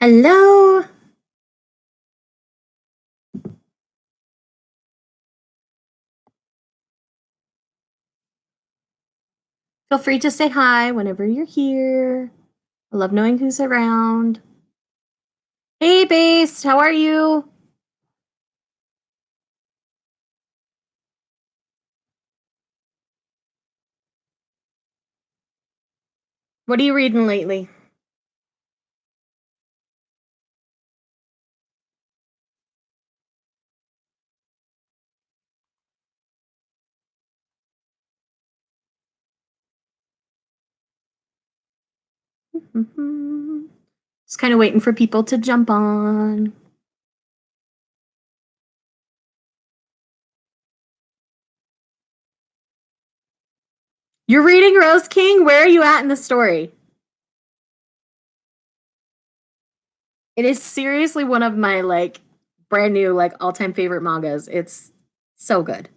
Hello. Feel free to say hi whenever you're here. I love knowing who's around. Hey, Base, how are you? What are you reading lately? Just kind of waiting for people to jump on. You're reading Rose King? Where are you at in the story? It is seriously one of my brand new all-time favorite mangas. It's so good.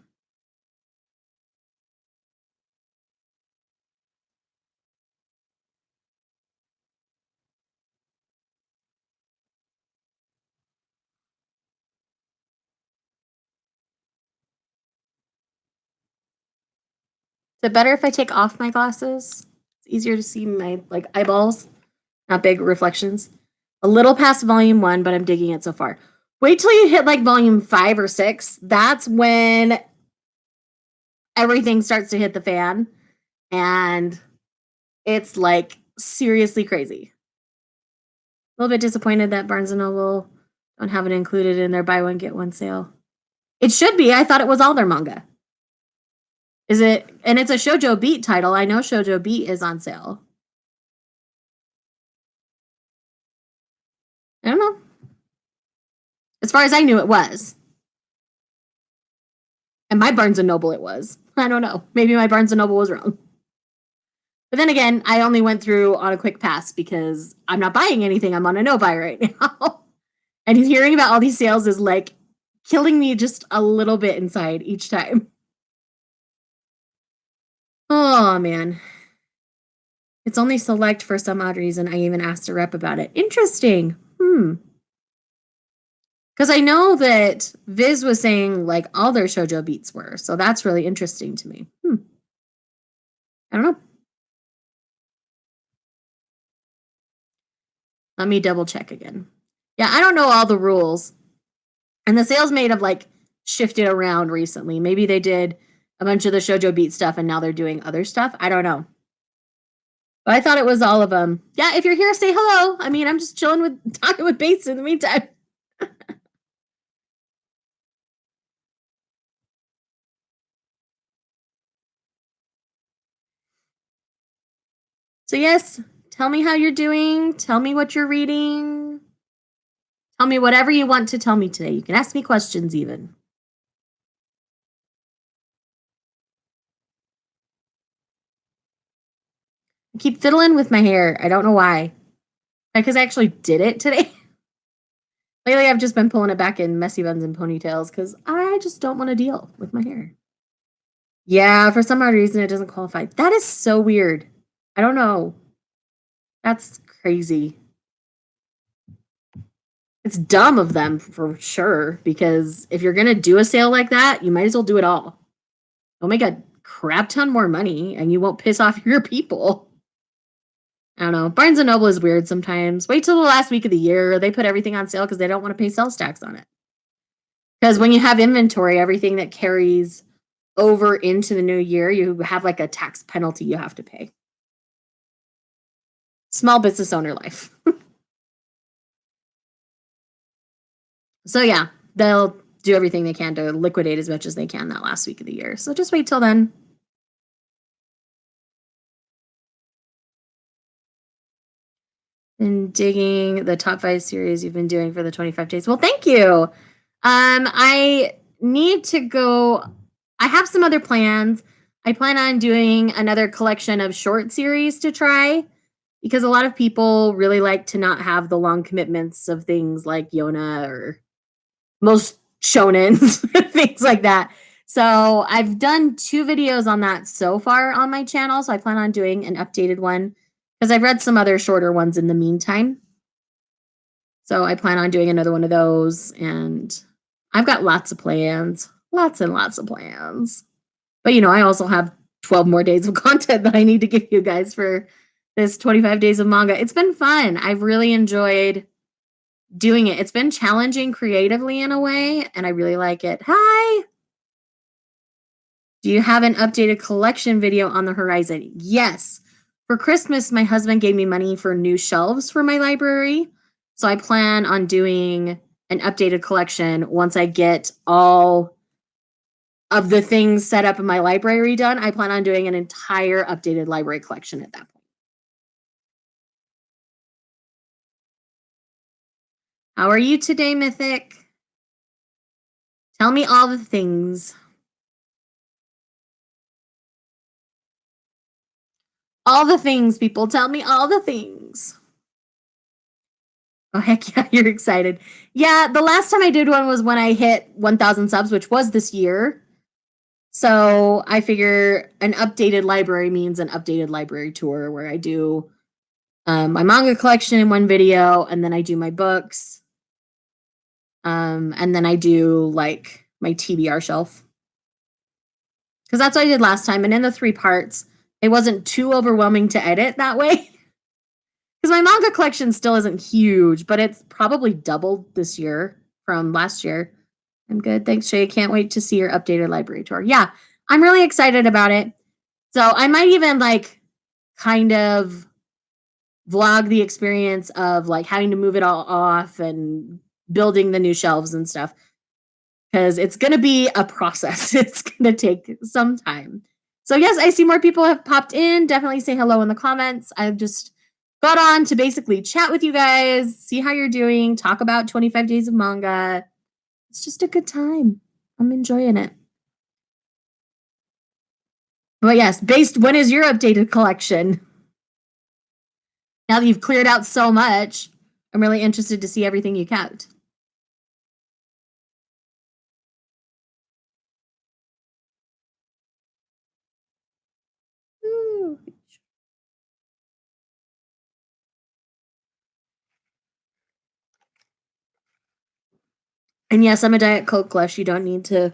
Is it better if I take off my glasses? It's easier to see my eyeballs, not big reflections. A little past volume 1, but I'm digging it so far. Wait till you hit volume 5 or 6. That's when everything starts to hit the fan, and it's seriously crazy. A little bit disappointed that Barnes and Noble don't have it included in their buy one get one sale. It should be. I thought it was all their manga. Is it? And it's a Shoujo Beat title. I know Shoujo Beat is on sale. I don't know. As far as I knew, it was. And my Barnes and Noble, it was. I don't know. Maybe my Barnes and Noble was wrong. But then again, I only went through on a quick pass because I'm not buying anything. I'm on a no buy right now. And hearing about all these sales is killing me just a little bit inside each time. Oh man. It's only select for some odd reason. I even asked a rep about it. Interesting. Because I know that Viz was saying all their shoujo beats were. So that's really interesting to me. I don't know. Let me double check again. Yeah, I don't know all the rules. And the sales may have shifted around recently. Maybe they did a bunch of the shoujo beat stuff and now they're doing other stuff. I don't know. But I thought it was all of them. Yeah, if you're here, say hello. I mean, I'm just chilling with talking with Bates in the meantime. So yes, tell me how you're doing. Tell me what you're reading. Tell me whatever you want to tell me today. You can ask me questions even. I keep fiddling with my hair. I don't know why. Because I actually did it today. Lately, I've just been pulling it back in messy buns and ponytails because I just don't want to deal with my hair. Yeah, for some odd reason, it doesn't qualify. That is so weird. I don't know. That's crazy. It's dumb of them for sure, because if you're going to do a sale like that, you might as well do it all. They'll make a crap ton more money and you won't piss off your people. I don't know. Barnes and Noble is weird sometimes. Wait till the last week of the year. They put everything on sale because they don't want to pay sales tax on it. Because when you have inventory, everything that carries over into the new year, you have a tax penalty you have to pay. Small business owner life. So yeah, they'll do everything they can to liquidate as much as they can that last week of the year. So just wait till then. And digging the top 5 series you've been doing for the 25 days. Well, thank you. I need to go. I have some other plans. I plan on doing another collection of short series to try because a lot of people really like to not have the long commitments of things like Yona or most shonens, things like that. So I've done 2 videos on that so far on my channel. So I plan on doing an updated one because I've read some other shorter ones in the meantime. So I plan on doing another one of those, and I've got lots of plans, lots and lots of plans. But I also have 12 more days of content that I need to give you guys for this 25 days of manga. It's been fun. I've really enjoyed doing it. It's been challenging creatively in a way, and I really like it. Hi. Do you have an updated collection video on the horizon? Yes. For Christmas, my husband gave me money for new shelves for my library. So I plan on doing an updated collection once I get all of the things set up in my library done. I plan on doing an entire updated library collection at that point. How are you today, Mythic? Tell me all the things. All the things, people. Tell me all the things. Oh, heck yeah, you're excited. Yeah, the last time I did one was when I hit 1,000 subs, which was this year. So I figure an updated library means an updated library tour where I do my manga collection in one video, and then I do my books. And then I do like my TBR shelf. Because that's what I did last time. And in the 3 parts, it wasn't too overwhelming to edit that way. Because my manga collection still isn't huge, but it's probably doubled this year from last year. I'm good. Thanks, Shay. Can't wait to see your updated library tour. Yeah, I'm really excited about it. So I might even kind of vlog the experience of having to move it all off and building the new shelves and stuff. Because it's going to be a process. It's going to take some time. So yes, I see more people have popped in. Definitely say hello in the comments. I've just got on to basically chat with you guys, see how you're doing, talk about 25 days of manga. It's just a good time. I'm enjoying it. But yes, when is your updated collection? Now that you've cleared out so much, I'm really interested to see everything you kept. Ooh. And yes, I'm a Diet Coke Lush. You don't need to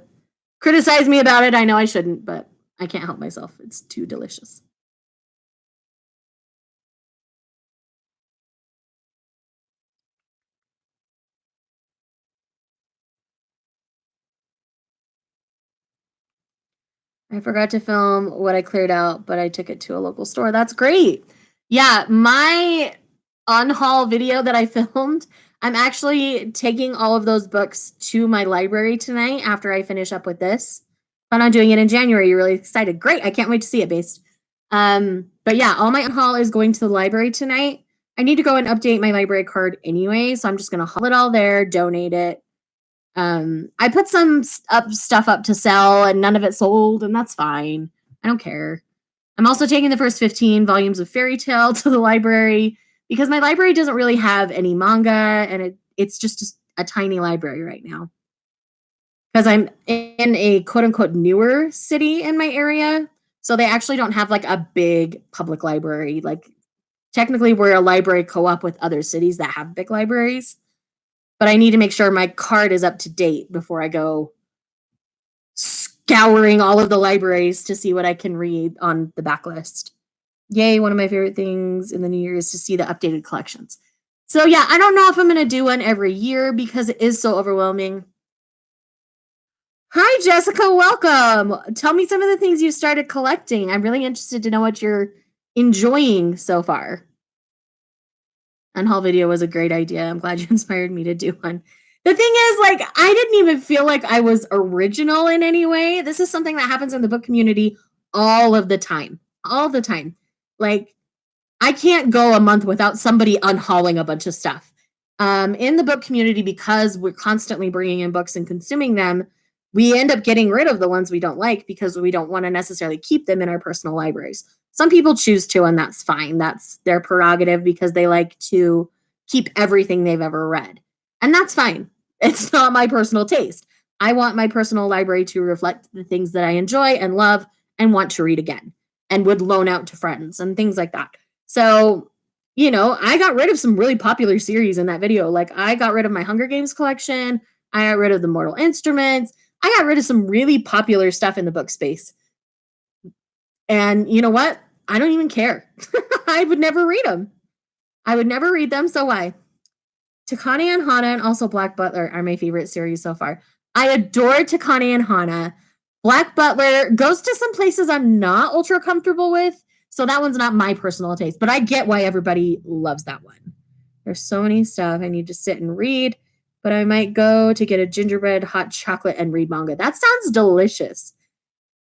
criticize me about it. I know I shouldn't, but I can't help myself. It's too delicious. I forgot to film what I cleared out, but I took it to a local store. That's great. Yeah, my on-haul video that I filmed, I'm actually taking all of those books to my library tonight after I finish up with this. Plan on doing it in January. You're really excited. Great. I can't wait to see it, Based. But yeah, all my on-haul is going to the library tonight. I need to go and update my library card anyway, so I'm just going to haul it all there, donate it. I put some stuff up to sell and none of it sold, and that's fine. I don't care. I'm also taking the first 15 volumes of Fairy Tail to the library because my library doesn't really have any manga, and it's just a tiny library right now. Because I'm in a quote unquote newer city in my area, so they actually don't have a big public library. Technically, we're a library co-op with other cities that have big libraries. But I need to make sure my card is up to date before I go scouring all of the libraries to see what I can read on the backlist. Yay, one of my favorite things in the new year is to see the updated collections. So yeah, I don't know if I'm going to do one every year because it is so overwhelming. Hi, Jessica. Welcome. Tell me some of the things you started collecting. I'm really interested to know what you're enjoying so far. Unhaul video was a great idea. I'm glad you inspired me to do one. The thing is, I didn't even feel like I was original in any way. This is something that happens in the book community all of the time. All the time. I can't go a month without somebody unhauling a bunch of stuff. In the book community, because we're constantly bringing in books and consuming them, we end up getting rid of the ones we don't like because we don't want to necessarily keep them in our personal libraries. Some people choose to, and that's fine. That's their prerogative because they like to keep everything they've ever read. And that's fine. It's not my personal taste. I want my personal library to reflect the things that I enjoy and love and want to read again and would loan out to friends and things like that. So, I got rid of some really popular series in that video. Like, I got rid of my Hunger Games collection. I got rid of the Mortal Instruments. I got rid of some really popular stuff in the book space. And you know what? I don't even care. I would never read them. I would never read them. So why? Takane and Hana and also Black Butler are my favorite series so far. I adore Takane and Hana. Black Butler goes to some places I'm not ultra comfortable with. So that one's not my personal taste, but I get why everybody loves that one. There's so many stuff I need to sit and read, but I might go to get a gingerbread hot chocolate and read manga. That sounds delicious.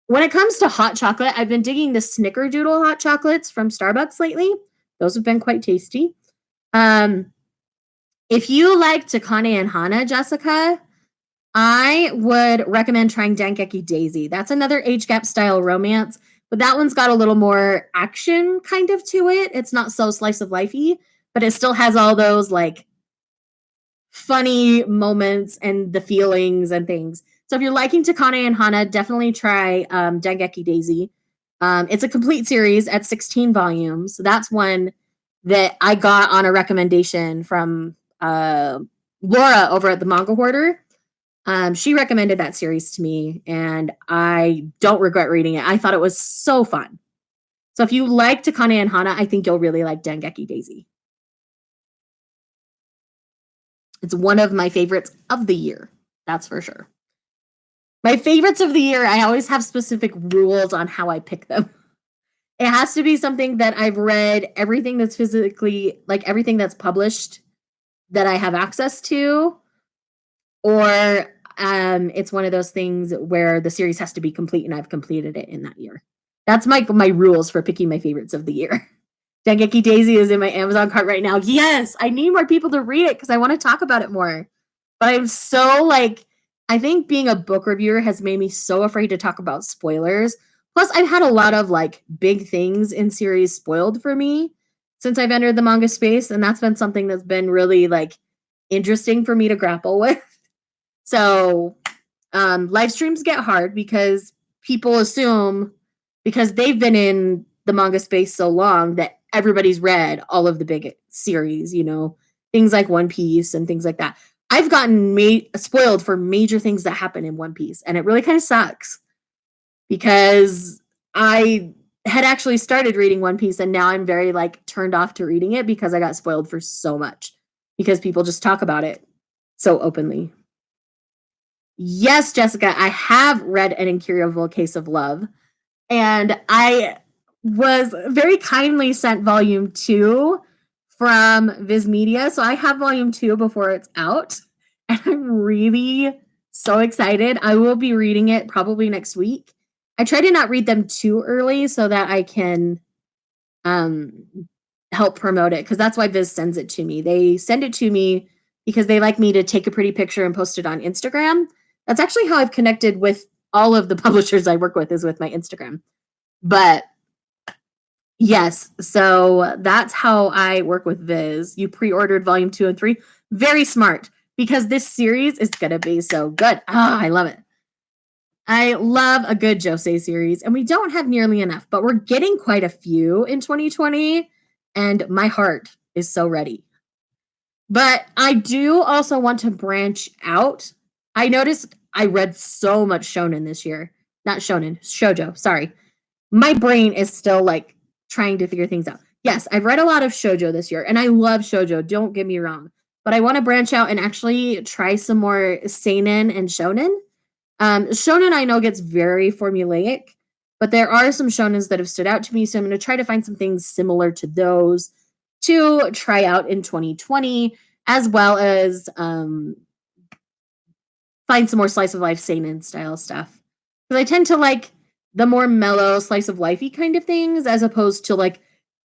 When it comes to hot chocolate, I've been digging the Snickerdoodle hot chocolates from Starbucks lately. Those have been quite tasty. If you like Takane and Hana, Jessica, I would recommend trying Dengeki Daisy. That's another age gap style romance, but that one's got a little more action kind of to it. It's not so slice of lifey, but it still has all those like funny moments and the feelings and things. So if you're liking Takane and Hana, definitely try Dengeki Daisy. It's a complete series at 16 volumes. So that's one that I got on a recommendation from Laura over at the Manga Hoarder. She recommended that series to me, and I don't regret reading it. I thought it was so fun. So if you like Takane and Hana, I think you'll really like Dengeki Daisy. It's one of my favorites of the year. That's for sure. My favorites of the year, I always have specific rules on how I pick them. It has to be something that I've read, everything that's physically, like everything that's published that I have access to, or it's one of those things where the series has to be complete and I've completed it in that year. That's my rules for picking my favorites of the year. Dengeki Daisy is in my Amazon cart right now. Yes, I need more people to read it because I want to talk about it more. But I'm so like, I think being a book reviewer has made me so afraid to talk about spoilers. Plus, I've had a lot of like big things in series spoiled for me since I've entered the manga space, and that's been something that's been really like interesting for me to grapple with. So, live streams get hard because people assume because they've been in the manga space so long that everybody's read all of the big series, things like One Piece and things like that. I've gotten spoiled for major things that happen in One Piece, and it really kind of sucks because I had actually started reading One Piece, and now I'm very like turned off to reading it because I got spoiled for so much because people just talk about it so openly. Yes, Jessica, I have read An Incurable Case of Love, and I was very kindly sent volume 2 from Viz Media. So I have volume 2 before it's out, and I'm really so excited. I will be reading it probably next week. I try to not read them too early so that I can help promote it, because that's why Viz sends it to me. They send it to me because they like me to take a pretty picture and post it on Instagram. That's actually how I've connected with all of the publishers I work with, is with my Instagram. But yes, so that's how I work with Viz. You pre-ordered volume 2 and 3. Very smart, because this series is going to be so good. I love it. I love a good Josei series, and we don't have nearly enough, but we're getting quite a few in 2020, and my heart is so ready. But I do also want to branch out. I noticed I read so much shonen this year. Not shonen, shoujo, sorry. My brain is still like trying to figure things out. Yes, I've read a lot of shoujo this year, and I love shoujo, don't get me wrong. But I want to branch out and actually try some more seinen and shonen. Shonen I know gets very formulaic, but there are some shonens that have stood out to me, so I'm going to try to find some things similar to those to try out in 2020, as well as find some more slice of life seinen style stuff. Because I tend to like the more mellow slice of lifey kind of things, as opposed to like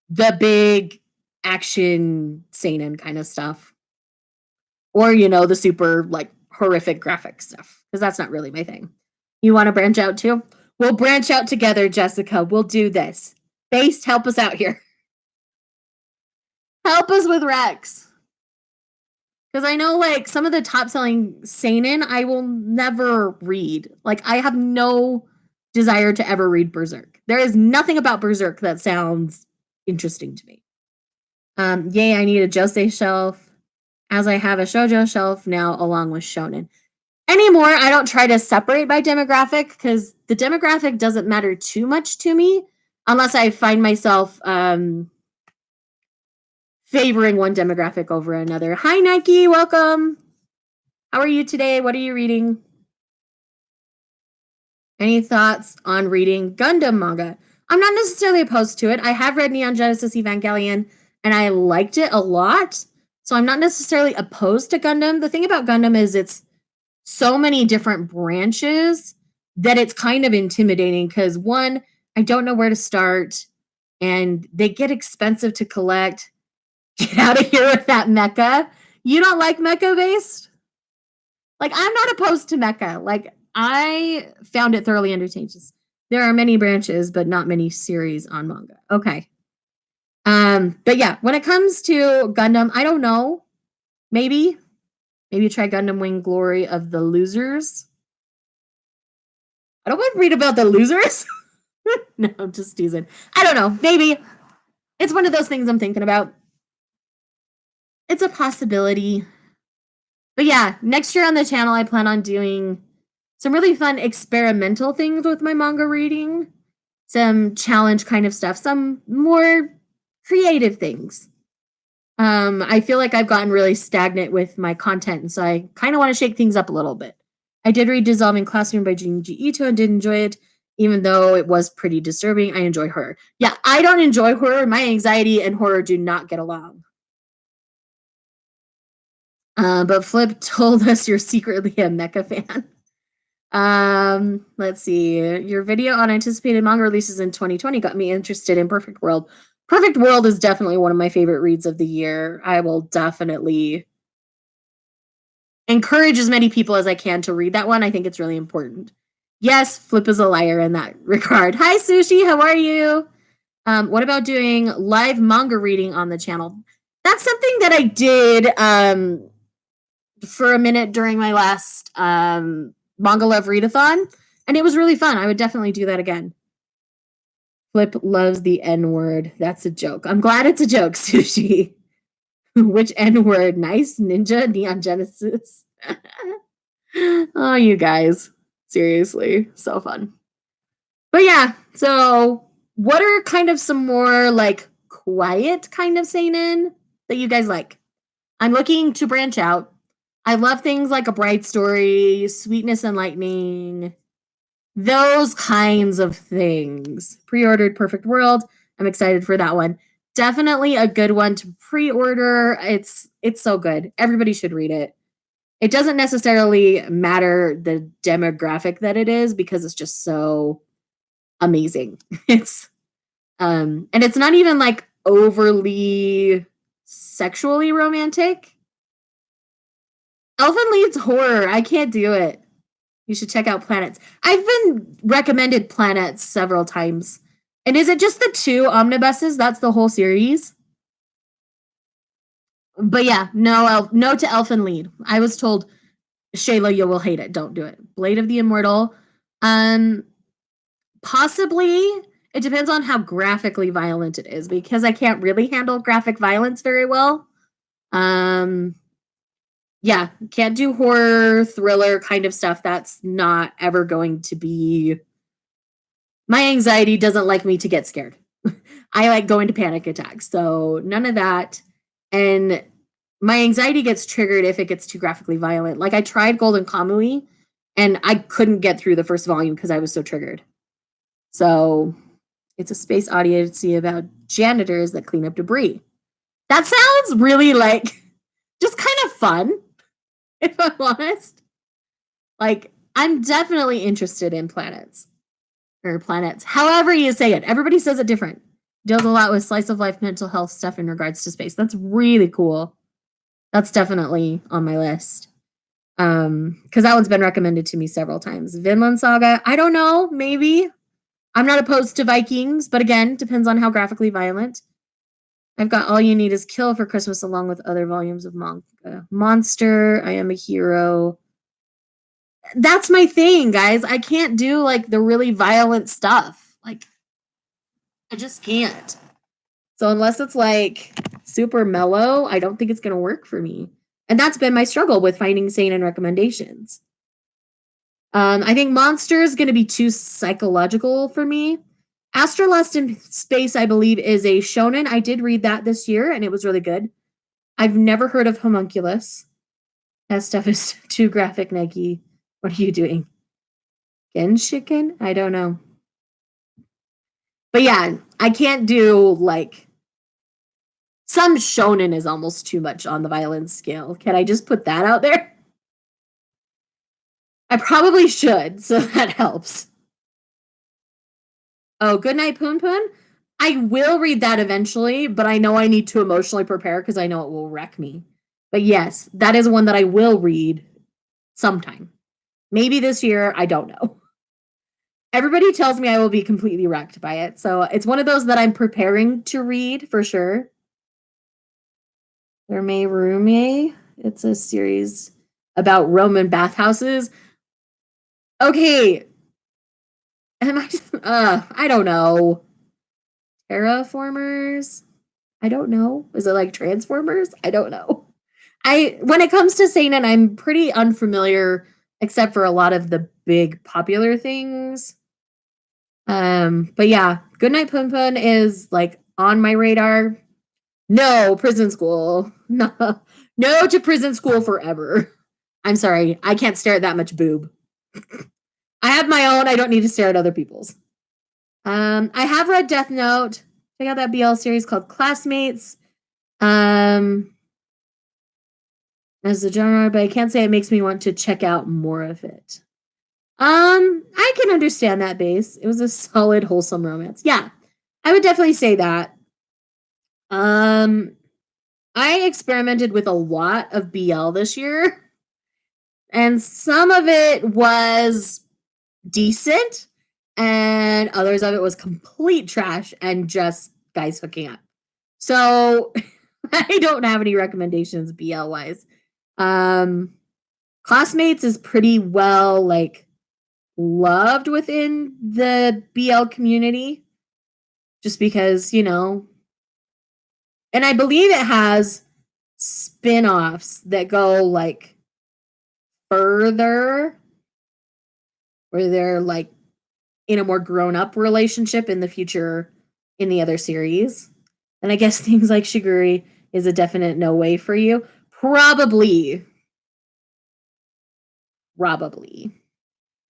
the big action seinen kind of stuff, or the super like horrific graphic stuff, because that's not really my thing. You want to branch out too? We'll branch out together, Jessica. We'll do this. Based, help us out here. Help us with Rex. Because I know like some of the top selling seinen I will never read. Like, I have no desire to ever read Berserk. There is nothing about Berserk that sounds interesting to me. Yay, I need a josei shelf, as I have a shoujo shelf now along with shonen. Anymore, I don't try to separate by demographic because the demographic doesn't matter too much to me unless I find myself favoring one demographic over another. Hi, Nike, welcome. How are you today? What are you reading? Any thoughts on reading Gundam manga? I'm not necessarily opposed to it. I have read Neon Genesis Evangelion and I liked it a lot. So I'm not necessarily opposed to Gundam. The thing about Gundam is it's so many different branches that it's kind of intimidating because one, I don't know where to start and they get expensive to collect. Get out of here with that mecha. You don't like mecha based? Like, I'm not opposed to mecha. Like, I found it thoroughly entertaining. There are many branches, but not many series on manga. Okay. But yeah, when it comes to Gundam, I don't know. Maybe try Gundam Wing Glory of the Losers. I don't want to read about the losers. No, I'm just teasing. I don't know. Maybe. It's one of those things I'm thinking about. It's a possibility. But yeah, next year on the channel, I plan on doing some really fun experimental things with my manga reading, some challenge kind of stuff, some more creative things. I feel like I've gotten really stagnant with my content, and so I kind of want to shake things up a little bit. I did read Dissolving Classroom by Junji Ito and did enjoy it, even though it was pretty disturbing. I enjoy horror. Yeah, I don't enjoy horror. My anxiety and horror do not get along. But Flip told us you're secretly a mecha fan. Let's see. Your video on anticipated manga releases in 2020 got me interested in Perfect World. Perfect World is definitely one of my favorite reads of the year. I will definitely encourage as many people as I can to read that one. I think it's really important. Yes, Flip is a liar in that regard. Hi, Sushi. How are you? What about doing live manga reading on the channel? That's something that I did for a minute during my last Manga Love Readathon, and it was really fun. I would definitely do that again. Flip loves the N word. That's a joke. I'm glad it's a joke, Sushi. Which N word? Nice Ninja Neon Genesis. Oh, you guys. Seriously. So fun. But yeah, so what are kind of some more like quiet kind of seinen that you guys like? I'm looking to branch out. I love things like A Bright Story, Sweetness and Lightning, those kinds of things. Pre-ordered Perfect World. I'm excited for that one. Definitely a good one to pre-order. It's so good. Everybody should read it. It doesn't necessarily matter the demographic that it is because it's just so amazing. It's and it's not even like overly sexually romantic. Elfen Lied's horror. I can't do it. You should check out Planets. I've been recommended Planets several times. And is it just the 2 omnibuses? That's the whole series? But yeah, no to Elfen Lied. I was told, Shayla, you will hate it. Don't do it. Blade of the Immortal. Possibly. It depends on how graphically violent it is because I can't really handle graphic violence very well. Yeah, can't do horror, thriller kind of stuff. That's not ever going to be. My anxiety doesn't like me to get scared. I like going to panic attacks. So none of that. And my anxiety gets triggered if it gets too graphically violent. Like I tried Golden Kamui and I couldn't get through the first volume because I was so triggered. So it's a space odyssey about janitors that clean up debris. That sounds really like just kind of fun, if I'm honest. Like, I'm definitely interested in planets. Or planets. However you say it. Everybody says it different. Deals a lot with slice of life mental health stuff in regards to space. That's really cool. That's definitely on my list. Because that one's been recommended to me several times. Vinland Saga, I don't know, maybe. I'm not opposed to Vikings, but again, depends on how graphically violent. I've got All You Need Is Kill for Christmas along with other volumes of manga. Monster, I Am a Hero. That's my thing, guys. I can't do like the really violent stuff. Like, I just can't. So unless it's like super mellow, I don't think it's going to work for me. And that's been my struggle with finding seinen recommendations. I think Monster is going to be too psychological for me. Astrolust in Space, I believe, is a shonen. I did read that this year, and it was really good. I've never heard of Homunculus. That stuff is too graphic, Nike. What are you doing? Genshiken? I don't know. But yeah, I can't do like some shonen is almost too much on the violence scale. Can I just put that out there? I probably should, so that helps. Oh, Goodnight Poon Poon? I will read that eventually, but I know I need to emotionally prepare because I know it will wreck me. But yes, that is one that I will read sometime. Maybe this year, I don't know. Everybody tells me I will be completely wrecked by it, so it's one of those that I'm preparing to read for sure. Rume. It's a series about Roman bathhouses. Okay. Am I I don't know. Terraformers? I don't know. Is it like Transformers? I don't know. When it comes to seinen, I'm pretty unfamiliar except for a lot of the big popular things. But yeah, Goodnight Poon Poon is like on my radar. No, prison school. No, no to prison school forever. I'm sorry, I can't stare at that much boob. I have my own. I don't need to stare at other people's. I have read Death Note. Check out that BL series called Classmates. As a genre, but I can't say it makes me want to check out more of it. I can understand that base. It was a solid, wholesome romance. Yeah, I would definitely say that. I experimented with a lot of BL this year, and some of it was decent, and others of it was complete trash and just guys hooking up. So I don't have any recommendations BL wise. Classmates is pretty well like loved within the BL community just because, and I believe it has spin-offs that go like further where they're like in a more grown-up relationship in the future in the other series. And I guess things like Shiguri is a definite no way for you. Probably.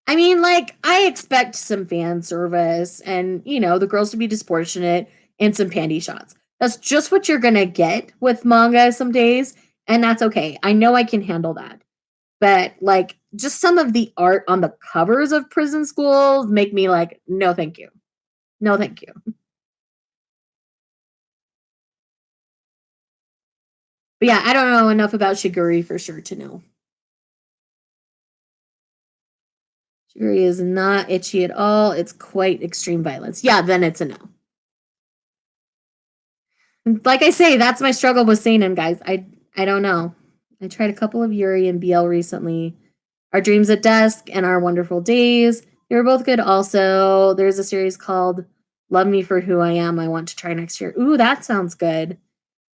I mean, like, I expect some fan service and, the girls to be disproportionate and some panty shots. That's just what you're going to get with manga some days. And that's okay. I know I can handle that. But, like, just some of the art on the covers of prison schools make me like, no, thank you. No, thank you. But yeah, I don't know enough about Shiguri for sure to know. Shiguri is not itchy at all. It's quite extreme violence. Yeah, then it's a no. Like I say, that's my struggle with seinen, guys. I don't know. I tried a couple of Yuri and BL recently. Our Dreams at Dusk and Our Wonderful Days. They were both good also. There's a series called Love Me for Who I Am I want to try next year. Ooh, that sounds good.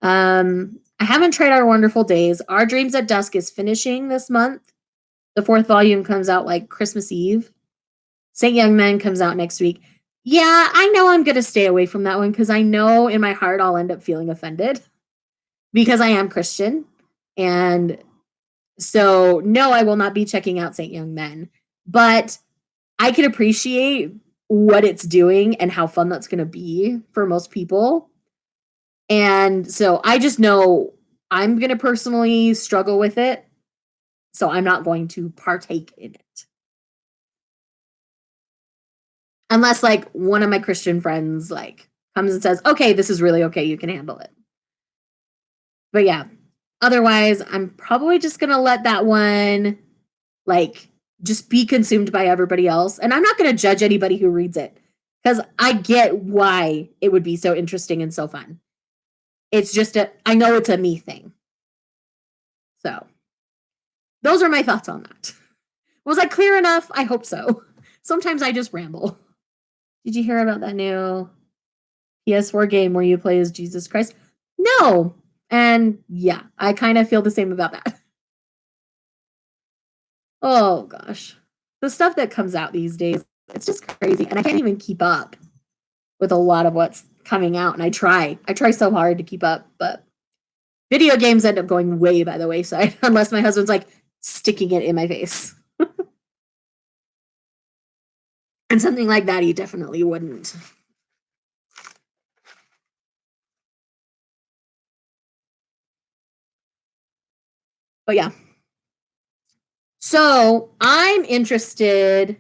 I haven't tried Our Wonderful Days. Our Dreams at Dusk is finishing this month. The 4th volume comes out like Christmas Eve. Saint Young Men comes out next week. Yeah, I know I'm going to stay away from that one because I know in my heart I'll end up feeling offended because I am Christian. And so, no, I will not be checking out Saint Young Men. But I can appreciate what it's doing and how fun that's going to be for most people. And so I just know I'm going to personally struggle with it. So I'm not going to partake in it. Unless like one of my Christian friends like comes and says, "Okay, this is really okay. You can handle it." But yeah, otherwise, I'm probably just going to let that one like just be consumed by everybody else. And I'm not going to judge anybody who reads it because I get why it would be so interesting and so fun. It's just I know it's a me thing. So those are my thoughts on that. Was I clear enough? I hope so. Sometimes I just ramble. Did you hear about that new PS4 game where you play as Jesus Christ? No. And yeah, I kind of feel the same about that. Oh gosh. The stuff that comes out these days, it's just crazy. And I can't even keep up with a lot of what's coming out. And I try. I try so hard to keep up, but video games end up going way by the wayside unless my husband's like sticking it in my face. And something like that he definitely wouldn't. But yeah. So I'm interested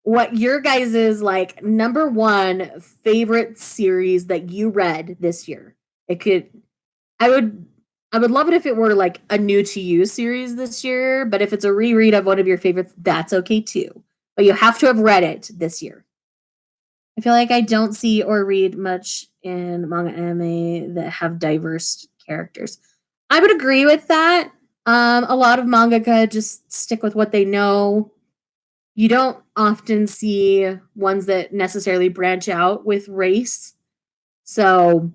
what your guys's like number one favorite series that you read this year. It could I would I would love it if it were like a new to you series this year, but if it's a reread of one of your favorites, that's okay too. But you have to have read it this year. I feel like I don't see or read much in manga anime that have diverse characters. I would agree with that. A lot of mangaka just stick with what they know. You don't often see ones that necessarily branch out with race. So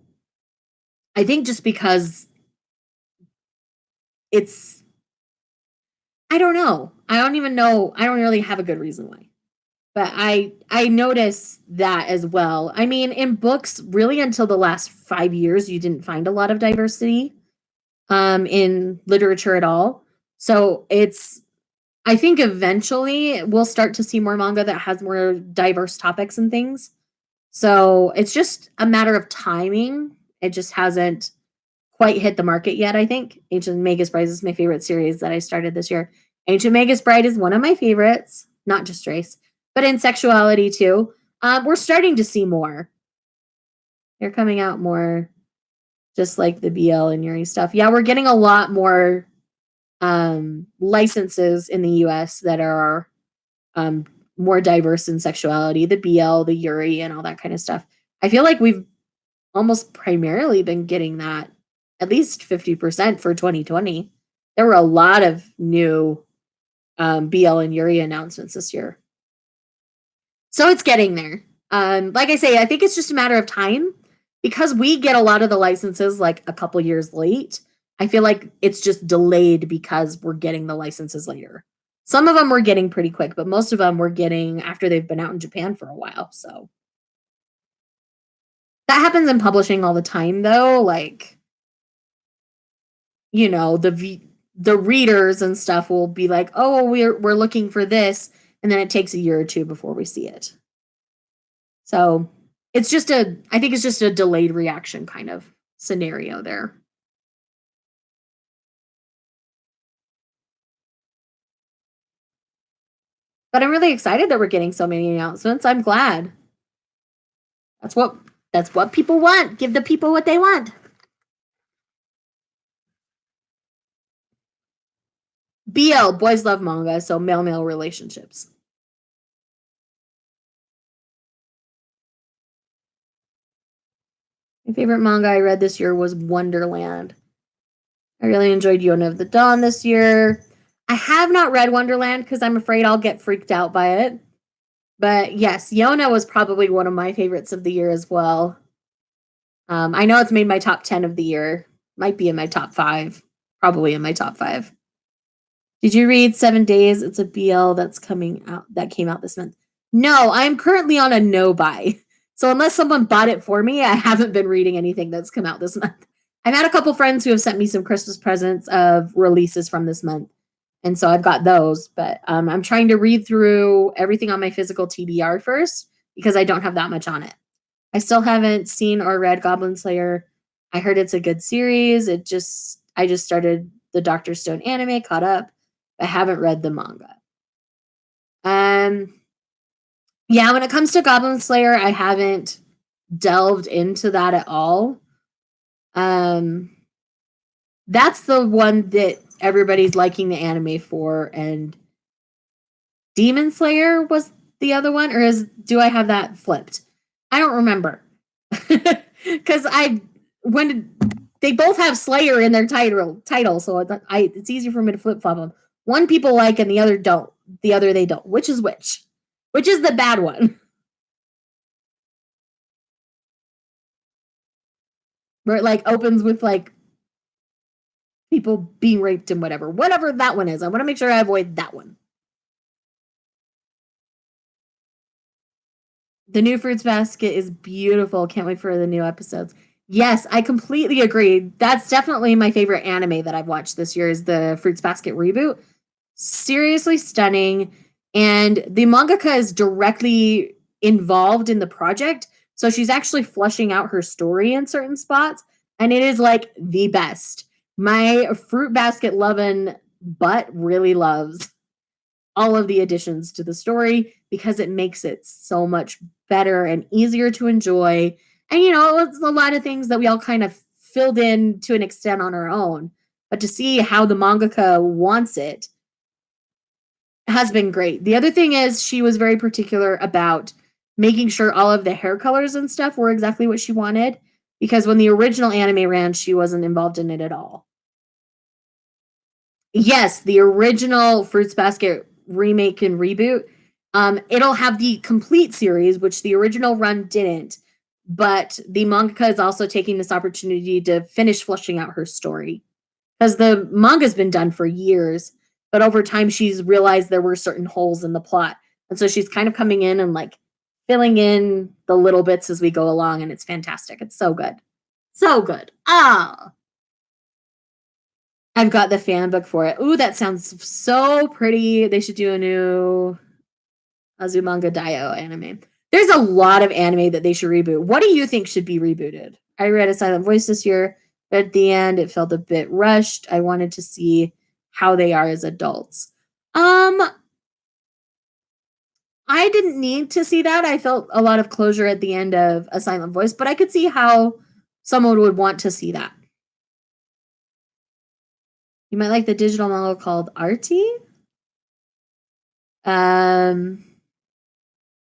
I think just because it's, I don't know. I don't even know. I don't really have a good reason why. But I notice that as well. I mean, in books, really until the last 5 years, you didn't find a lot of diversity in literature at all. So it's I think eventually we'll start to see more manga that has more diverse topics and things. So it's just a matter of timing. It just hasn't quite hit the market yet, I think. Ancient Magus Bride is my favorite series that I started this year. Ancient Magus Bride is one of my favorites, not just race, but in sexuality too. We're starting to see more. They're coming out more, just like the BL and Yuri stuff. Yeah, we're getting a lot more licenses in the US that are um, more diverse in sexuality, the BL, the Yuri, and all that kind of stuff. I feel like we've almost primarily been getting that at least 50% for 2020. There were a lot of new BL and Yuri announcements this year. So it's getting there. Like I say, I think it's just a matter of time because we get a lot of the licenses like a couple years late. I feel like it's just delayed because we're getting the licenses later. Some of them we're getting pretty quick, but most of them we're getting after they've been out in Japan for a while. So that happens in publishing all the time, though. Like, you know, the readers and stuff will be like, "Oh, we're looking for this," and then it takes a year or two before we see it. So I think it's just a delayed reaction kind of scenario there. But I'm really excited that we're getting so many announcements. I'm glad. That's what that's what people want. Give the people what they want. BL, boys love manga, so male relationships. My favorite manga I read this year was Wonderland. I really enjoyed Yona of the Dawn this year. I have not read Wonderland because I'm afraid I'll get freaked out by it. But yes, Yona was probably one of my favorites of the year as well. I know it's made my top 10 of the year. Might be in my top five. Probably in my top five. Did you read 7 Days? It's a BL that's coming out that came out this month. No, I'm currently on a no buy. So unless someone bought it for me, I haven't been reading anything that's come out this month. I've had a couple friends who have sent me some Christmas presents of releases from this month. And so I've got those, but I'm trying to read through everything on my physical TBR first because I don't have that much on it. I still haven't seen or read Goblin Slayer. I heard it's a good series. I just started the Doctor Stone anime, caught up. I haven't read the manga. Yeah, when it comes to Goblin Slayer, I haven't delved into that at all. Um, that's the one that everybody's liking the anime for, and Demon Slayer was the other one, or do I have that flipped? I don't remember because when they both have Slayer in their title, so it's easy for me to flip flop them. One people like and the other don't. The other they don't. Which is which? Which is the bad one? where it like opens with like people being raped and whatever that one is. I want to make sure I avoid that one. The new Fruits Basket is beautiful. Can't wait for the new episodes. Yes, I completely agree. That's definitely my favorite anime that I've watched this year is the Fruits Basket reboot. Seriously stunning. And the mangaka is directly involved in the project. So she's actually fleshing out her story in certain spots. And it is like the best. My Fruit Basket loving butt really loves all of the additions to the story because it makes it so much better and easier to enjoy. And you know, it's a lot of things that we all kind of filled in to an extent on our own. But to see how the mangaka wants it has been great. The other thing is she was very particular about making sure all of the hair colors and stuff were exactly what she wanted because when the original anime ran, she wasn't involved in it at all. Yes, the original Fruits Basket remake and reboot. It'll have the complete series, which the original run didn't. But the mangaka is also taking this opportunity to finish fleshing out her story. Because the manga's been done for years, but over time she's realized there were certain holes in the plot. And so she's kind of coming in and like filling in the little bits as we go along, and it's fantastic. It's so good. So good. Ah. I've got the fan book for it. Ooh, that sounds so pretty. They should do a new Azumanga Daioh anime. There's a lot of anime that they should reboot. What do you think should be rebooted? I read A Silent Voice this year, but at the end it felt a bit rushed. I wanted to see how they are as adults. I didn't need to see that. I felt a lot of closure at the end of A Silent Voice, but I could see how someone would want to see that. You might like the digital manga called Artie.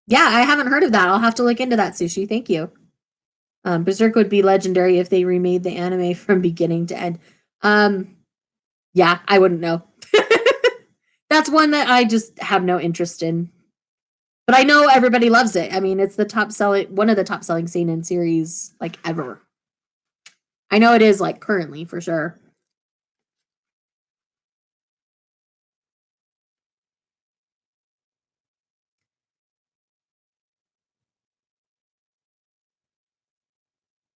Yeah, I haven't heard of that. I'll have to look into that, Sushi. Thank you. Berserk would be legendary if they remade the anime from beginning to end. Yeah, I wouldn't know. That's one that I just have no interest in. But I know everybody loves it. I mean, it's the top selling one of the top selling seinen series like ever. I know it is like currently for sure.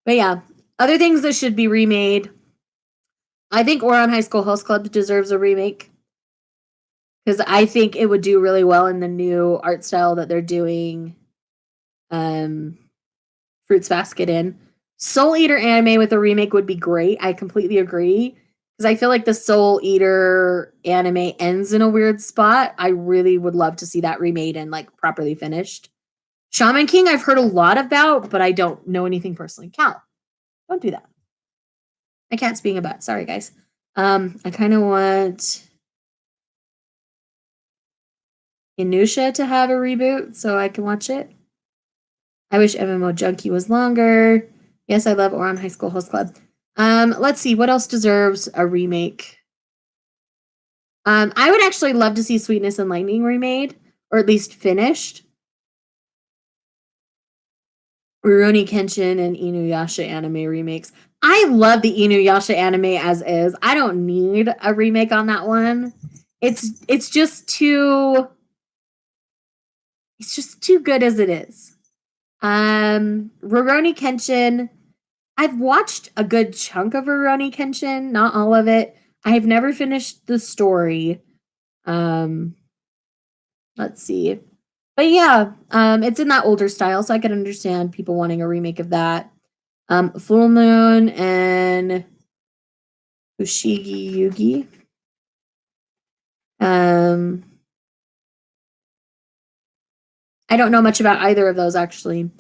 But yeah, other things that should be remade. I think Ouran High School Host Club deserves a remake because I think it would do really well in the new art style that they're doing um, Fruits Basket in. Soul Eater anime with a remake would be great. I completely agree because I feel like the Soul Eater anime ends in a weird spot. I really would love to see that remade and like properly finished. Shaman King, I've heard a lot about, but I don't know anything personally. Cal, don't do that. My cat's being a butt. Sorry, guys. I kind of want Inusha to have a reboot so I can watch it. I wish MMO Junkie was longer. Yes, I love Ouran High School Host Club. Let's see what else deserves a remake. I would actually love to see Sweetness and Lightning remade, or at least finished. Rurouni Kenshin and Inuyasha anime remakes. I love the Inuyasha anime as is. I don't need a remake on that one. It's just too good as it is. Rurouni Kenshin. I've watched a good chunk of Rurouni Kenshin, not all of it. I have never finished the story. Um, let's see. But yeah, it's in that older style, so I can understand people wanting a remake of that. Full Moon and Fushigi Yugi. Um, I don't know much about either of those actually.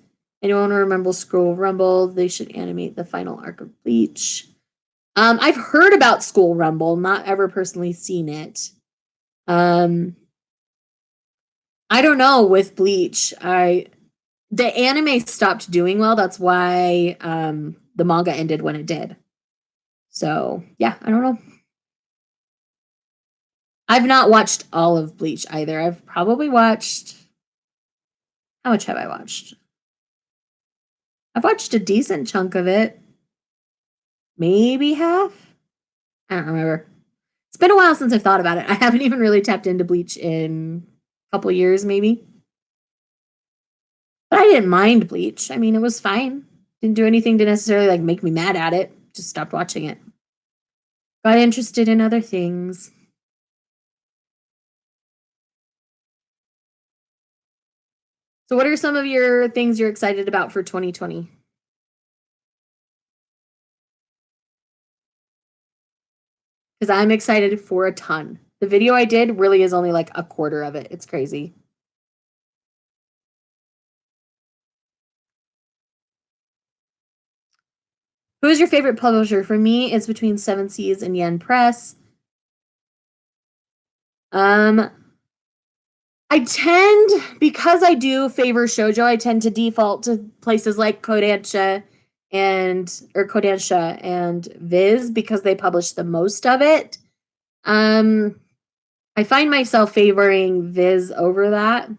Anyone remember School Rumble? They should animate the final arc of Bleach. I've heard about School Rumble, not ever personally seen it. I don't know with Bleach. The anime stopped doing well. That's why the manga ended when it did. So yeah, I don't know. I've not watched all of Bleach either. I've probably watched. How much have I watched? I've watched a decent chunk of it. maybe half. I don't remember. It's been a while since I've thought about it. I haven't even really tapped into Bleach in a couple years, maybe. But I didn't mind Bleach. I mean, it was fine. Didn't do anything to necessarily like make me mad at it. Just stopped watching it. Got interested in other things. So, what are some of your things you're excited about for 2020? Because I'm excited for a ton. The video I did really is only like a quarter of it. It's crazy. Who's your favorite publisher? For me, it's between Seven Seas and Yen Press. Um, I tend, because I do favor shoujo, I tend to default to places like Kodansha and Viz because they publish the most of it. I find myself favoring Viz over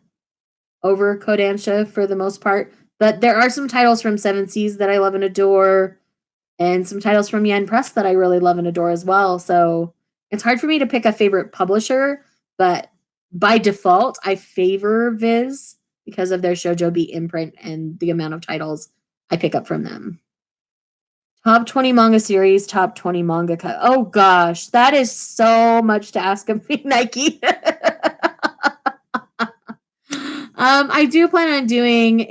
Kodansha for the most part. But there are some titles from Seven Seas that I love and adore, and some titles from Yen Press that I really love and adore as well. So it's hard for me to pick a favorite publisher, but by default, I favor Viz because of their Shoujo Beat imprint and the amount of titles I pick up from them. Top 20 manga series, top 20 manga cut. Oh gosh, that is so much to ask of me, Nike. I do plan on doing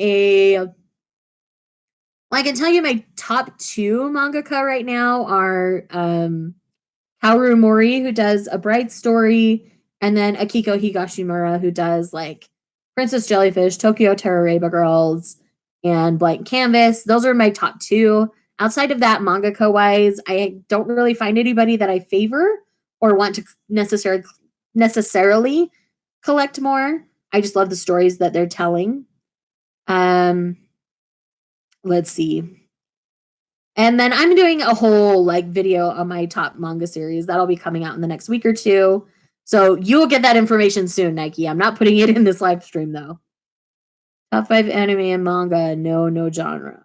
I can tell you my top 2 mangaka right now are Kaoru Mori, who does A Bright Story, and then Akiko Higashimura, who does like Princess Jellyfish, Tokyo Terroreba Girls, and Blank Canvas. Those are my top 2. Outside of that, mangaka wise, I don't really find anybody that I favor or want to necessarily collect more. I just love the stories that they're telling. Let's see. And then I'm doing a whole like video on my top manga series that'll be coming out in the next week or 2. So you'll get that information soon, Nike. I'm not putting it in this live stream though. Top 5 anime and manga, no genre.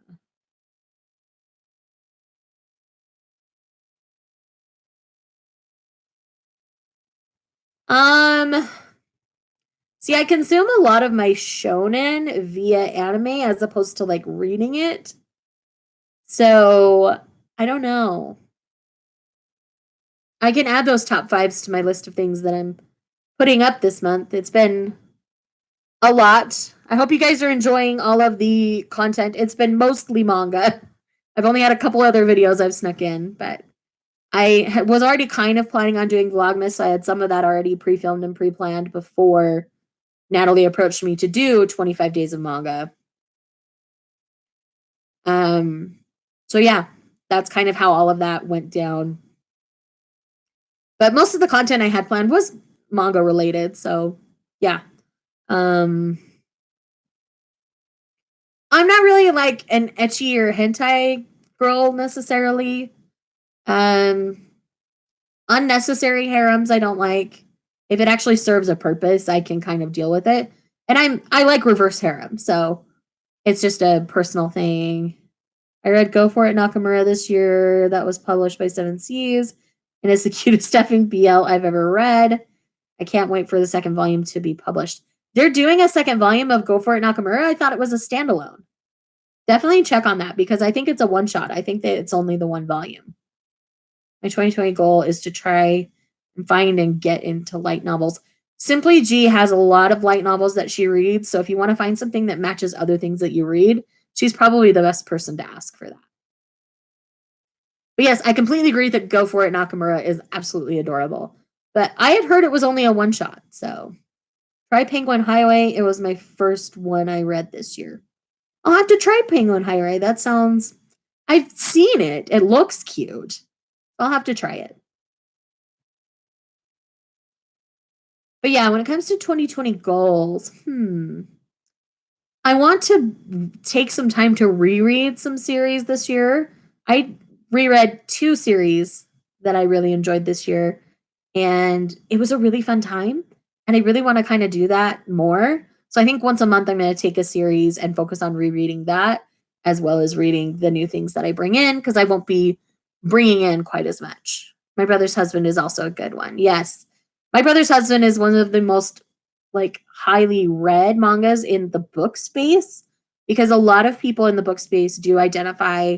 See, I consume a lot of my shonen via anime as opposed to like reading it. So I don't know. I can add those top 5s to my list of things that I'm putting up this month. It's been a lot. I hope you guys are enjoying all of the content. It's been mostly manga. I've only had a couple other videos I've snuck in, but I was already kind of planning on doing Vlogmas. So I had some of that already pre-filmed and pre-planned before Natalie approached me to do 25 days of manga. So yeah, that's kind of how all of that went down. But most of the content I had planned was manga related, so yeah. I'm not really like an ecchi or hentai girl necessarily. Unnecessary harems I don't like. If it actually serves a purpose, I can kind of deal with it. And I like reverse harem, so it's just a personal thing. I read Go For It Nakamura this year. That was published by Seven Seas, and it's the cutest effing BL I've ever read. I can't wait for the second volume to be published. They're doing a second volume of Go For It Nakamura. I thought it was a standalone. Definitely check on that because I think it's a one shot. I think that it's only the one volume. My 2020 goal is to try and find and get into light novels. Simply G has a lot of light novels that she reads. So if you want to find something that matches other things that you read, she's probably the best person to ask for that. But yes, I completely agree that Go For It Nakamura is absolutely adorable. But I had heard it was only a one shot. So try Penguin Highway. It was my first one I read this year. I'll have to try Penguin Highway. That sounds. I've seen it. It looks cute. I'll have to try it. But yeah, when it comes to 2020 goals, I want to take some time to reread some series this year. I reread 2 series that I really enjoyed this year, and it was a really fun time. And I really want to kind of do that more. So I think once a month, I'm going to take a series and focus on rereading that, as well as reading the new things that I bring in, because I won't be bringing in quite as much. My Brother's Husband is also a good one. Yes. My Brother's Husband is one of the most like highly read mangas in the book space because a lot of people in the book space do identify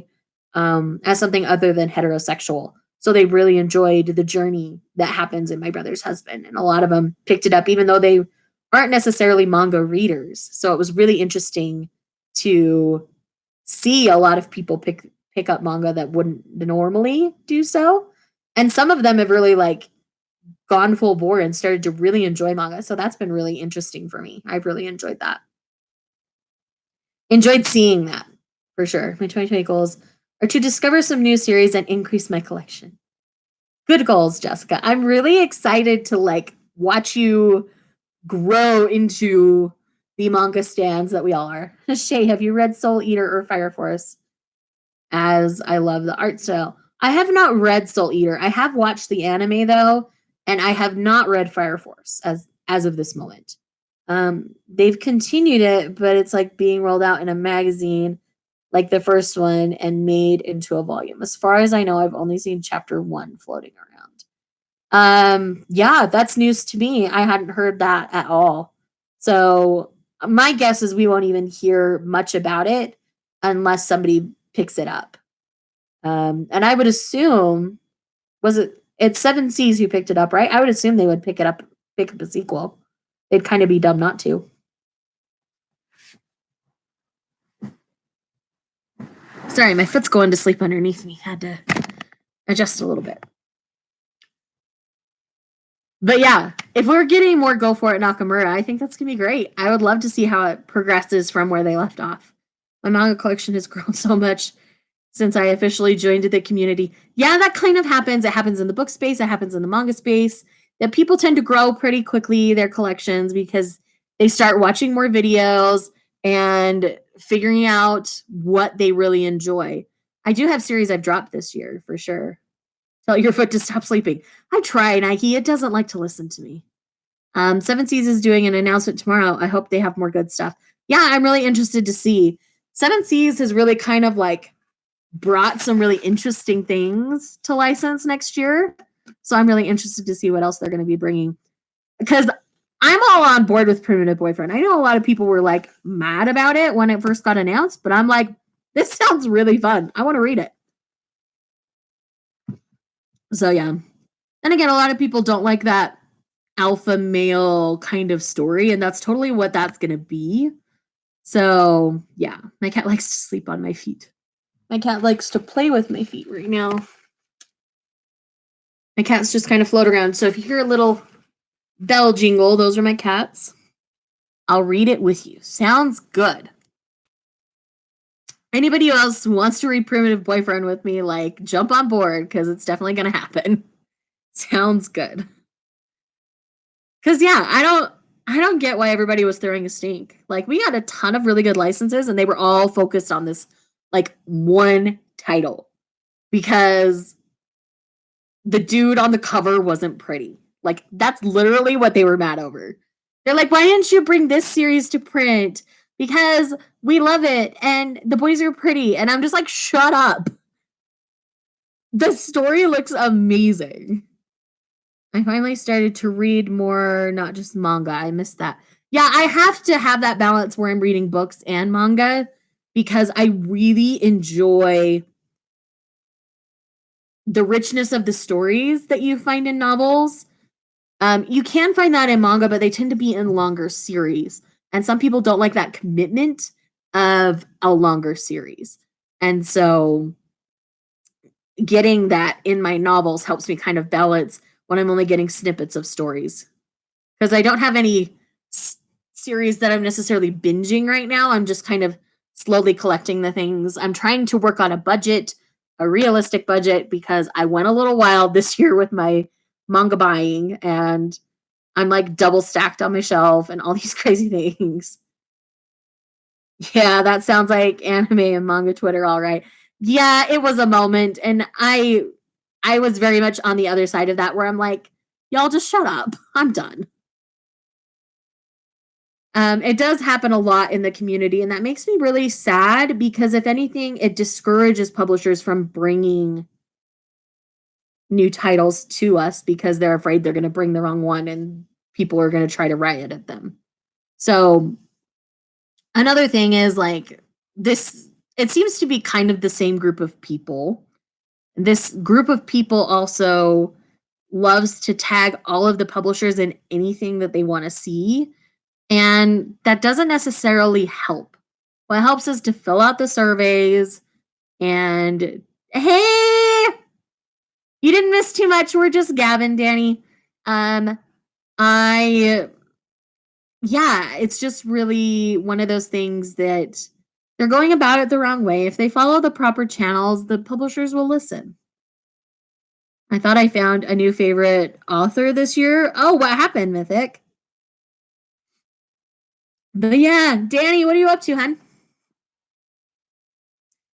as something other than heterosexual. So they really enjoyed the journey that happens in My Brother's Husband. And a lot of them picked it up, even though they aren't necessarily manga readers. So it was really interesting to see a lot of people pick up manga that wouldn't normally do so. And some of them have really like gone full bore and started to really enjoy manga. So that's been really interesting for me. I've really enjoyed that. Enjoyed seeing that for sure. My 2020 goals are to discover some new series and increase my collection. Good goals, Jessica. I'm really excited to like watch you grow into the manga stands that we all are. Shay, have you read Soul Eater or Fire Force? As I love the art style. I have not read Soul Eater. I have watched the anime though, and I have not read Fire Force as of this moment. They've continued it, but it's like being rolled out in a magazine, like the first one, and made into a volume. As far as I know, I've only seen chapter 1 floating around. Yeah, that's news to me. I hadn't heard that at all. So my guess is we won't even hear much about it unless somebody picks it up. And I would assume, it's Seven Seas who picked it up, right? I would assume they would pick up a sequel. They'd kind of be dumb not to. Sorry, my foot's going to sleep underneath me. Had to adjust a little bit. But yeah, if we're getting more Go For It Nakamura, I think that's going to be great. I would love to see how it progresses from where they left off. My manga collection has grown so much since I officially joined the community. Yeah, that kind of happens. It happens in the book space, it happens in the manga space. That people tend to grow pretty quickly their collections because they start watching more videos and figuring out what they really enjoy. I do have series I've dropped this year for sure. Tell your foot to stop sleeping. I try, Nike. It doesn't like to listen to me. Seven Seas is doing an announcement tomorrow. I hope they have more good stuff. Yeah, I'm really interested to see. Seven Seas has really kind of like brought some really interesting things to license next year. So I'm really interested to see what else they're going to be bringing. Because I'm all on board with Primitive Boyfriend. I know a lot of people were like mad about it when it first got announced, but I'm like, this sounds really fun. I want to read it. So yeah. And again, a lot of people don't like that alpha male kind of story, and that's totally what that's going to be. So yeah, my cat likes to sleep on my feet. My cat likes to play with my feet right now. My cats just kind of float around. So if you hear a little bell jingle, those are my cats. I'll read it with you. Sounds good. Anybody else who wants to read Primitive Boyfriend with me, like, jump on board because it's definitely going to happen. Sounds good. Because yeah, I don't get why everybody was throwing a stink. Like, we got a ton of really good licenses and they were all focused on this like one title because the dude on the cover wasn't pretty. Like, that's literally what they were mad over. They're like, why didn't you bring this series to print? Because we love it and the boys are pretty. And I'm just like, shut up. The story looks amazing. I finally started to read more, not just manga. I missed that. Yeah, I have to have that balance where I'm reading books and manga because I really enjoy the richness of the stories that you find in novels. You can find that in manga, but they tend to be in longer series. And some people don't like that commitment of a longer series. And so getting that in my novels helps me kind of balance when I'm only getting snippets of stories. Because I don't have any series that I'm necessarily binging right now. I'm just kind of slowly collecting the things. I'm trying to work on a budget, a realistic budget, because I went a little wild this year with my manga buying and I'm like double stacked on my shelf and all these crazy things. Yeah, that sounds like anime and manga Twitter, all right. Yeah, it was a moment, and I was very much on the other side of that where I'm like, y'all just shut up. I'm done. It does happen a lot in the community, and that makes me really sad because if anything, it discourages publishers from bringing new titles to us because they're afraid they're going to bring the wrong one and people are going to try to riot at them. So another thing is like this, it seems to be kind of the same group of people. This group of people also loves to tag all of the publishers in anything that they want to see. And that doesn't necessarily help. What helps is to fill out the surveys and hey, you didn't miss too much. We're just gabbing, Danny. I yeah, it's just really one of those things that they're going about it the wrong way. If they follow the proper channels, the publishers will listen. I thought I found a new favorite author this year. Oh, what happened, Mythic? But yeah, Danny, what are you up to, hun?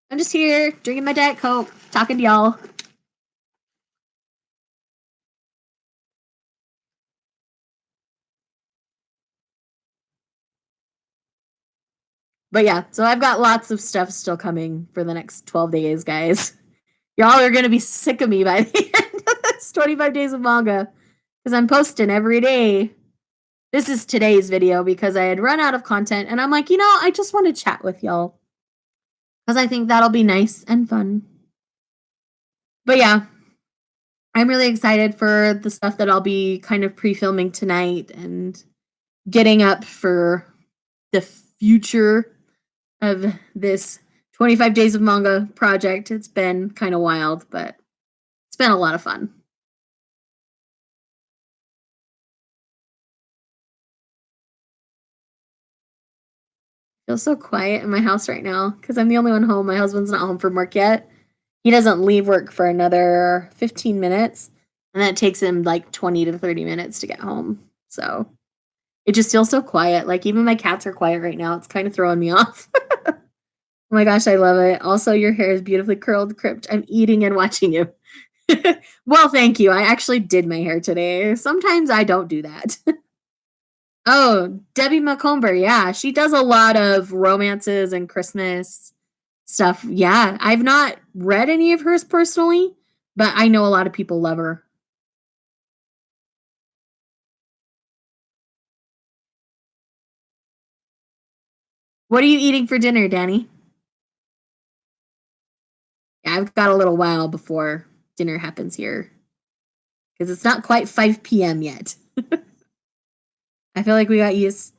I'm just here drinking my Diet Coke, talking to y'all. But yeah, so I've got lots of stuff still coming for the next 12 days, guys. Y'all are going to be sick of me by the end of this 25 days of manga because I'm posting every day. This is today's video because I had run out of content and I'm like, I just want to chat with y'all because I think that'll be nice and fun. But yeah, I'm really excited for the stuff that I'll be kind of pre-filming tonight and getting up for the future of this 25 days of manga project. It's been kind of wild, but it's been a lot of fun. Feels so quiet in my house right now because I'm the only one home. My husband's not home from work yet. He doesn't leave work for another 15 minutes, and that takes him like 20 to 30 minutes to get home. So it just feels so quiet. Like even my cats are quiet right now. It's kind of throwing me off. Oh my gosh, I love it. Also, your hair is beautifully curled, Crypt. I'm eating and watching you. Well, thank you. I actually did my hair today. Sometimes I don't do that. Oh, Debbie Macomber. Yeah, she does a lot of romances and Christmas stuff. Yeah, I've not read any of hers personally, but I know a lot of people love her. What are you eating for dinner, Danny? Yeah, I've got a little while before dinner happens here because it's not quite 5 p.m. yet. I feel like we got used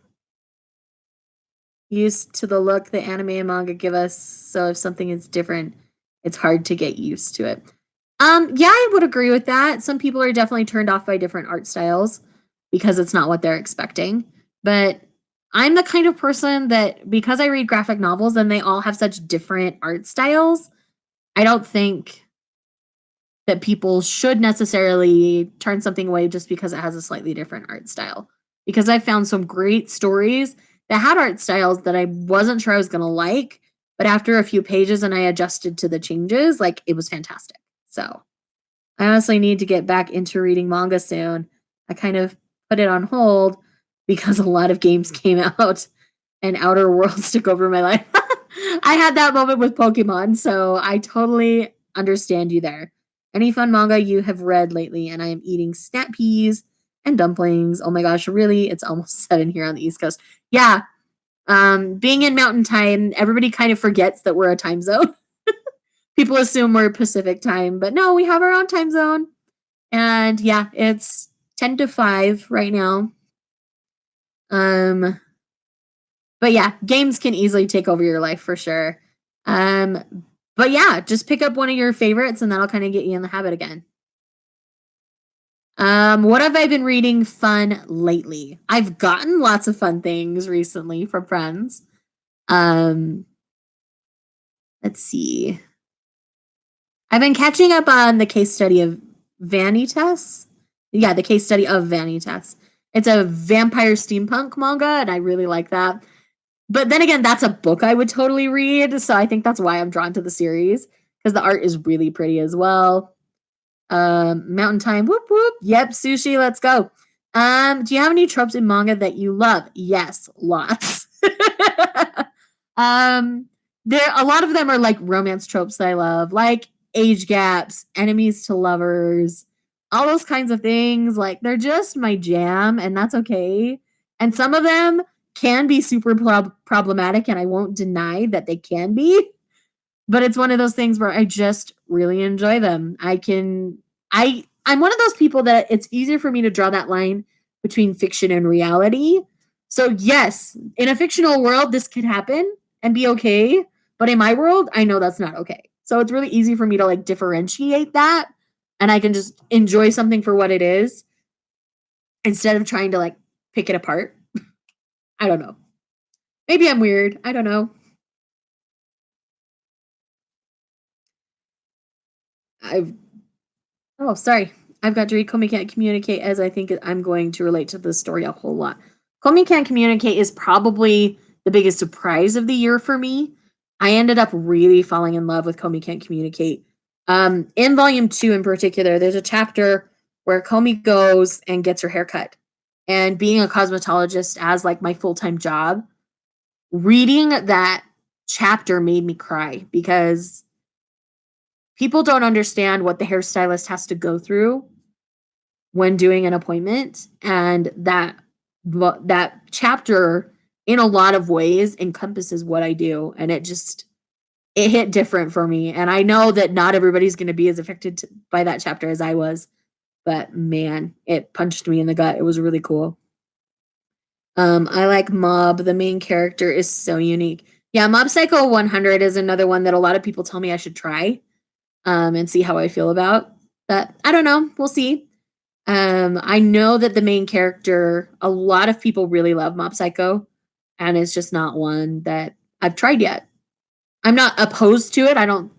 to the look that anime and manga give us. So if something is different, it's hard to get used to it. Yeah, I would agree with that. Some people are definitely turned off by different art styles because it's not what they're expecting. But I'm the kind of person that because I read graphic novels and they all have such different art styles, I don't think that people should necessarily turn something away just because it has a slightly different art style. Because I found some great stories that had art styles that I wasn't sure I was going to like, but after a few pages and I adjusted to the changes, like it was fantastic. So I honestly need to get back into reading manga soon. I kind of put it on hold because a lot of games came out and Outer Worlds took over my life. I had that moment with Pokemon, so I totally understand you there. Any fun manga you have read lately? And I am eating snap peas and dumplings. Oh my gosh, really? It's almost 7 here on the East Coast. Yeah. Being in Mountain Time, everybody kind of forgets that we're a time zone. People assume we're Pacific time, but no, we have our own time zone. And yeah, it's 10 to 5 right now. But yeah, games can easily take over your life for sure. But yeah, just pick up one of your favorites and that'll kind of get you in the habit again. What have I been reading fun lately? I've gotten lots of fun things recently from friends. Let's see. I've been catching up on the case study of Vanitas. Yeah, the case study of Vanitas. It's a vampire steampunk manga, and I really like that. But then again, that's a book I would totally read, so I think that's why I'm drawn to the series because the art is really pretty as well. Mountain Time, whoop whoop. Yep, sushi, let's go. Do you have any tropes in manga that you love? Yes, lots. There a lot of them are like romance tropes that I love. Like age gaps, enemies to lovers, all those kinds of things. Like, they're just my jam, and that's okay. And some of them can be super problematic, and I won't deny that they can be. But it's one of those things where I just really enjoy them. I'm one of those people that it's easier for me to draw that line between fiction and reality. So yes, in a fictional world, this could happen and be okay. But in my world, I know that's not okay. So it's really easy for me to like differentiate that. And I can just enjoy something for what it is instead of trying to like pick it apart. I don't know. Maybe I'm weird. I don't know. I've Oh, sorry. I've got to read Komi Can't Communicate as I think I'm going to relate to the story a whole lot. Komi Can't Communicate is probably the biggest surprise of the year for me. I ended up really falling in love with Komi Can't Communicate. In volume 2 in particular, there's a chapter where Komi goes and gets her hair cut. And being a cosmetologist as like my full-time job, reading that chapter made me cry because people don't understand what the hairstylist has to go through when doing an appointment, and that chapter in a lot of ways encompasses what I do, and it hit different for me. And I know that not everybody's going to be as affected by that chapter as I was, but man, it punched me in the gut. It was really cool. I like Mob. The main character is so unique. Yeah, Mob Psycho 100 is another one that a lot of people tell me I should try and see how I feel about. But I don't know. We'll see. I know that the main character, a lot of people really love Mob Psycho, and it's just not one that I've tried yet. I'm not opposed to it. I'm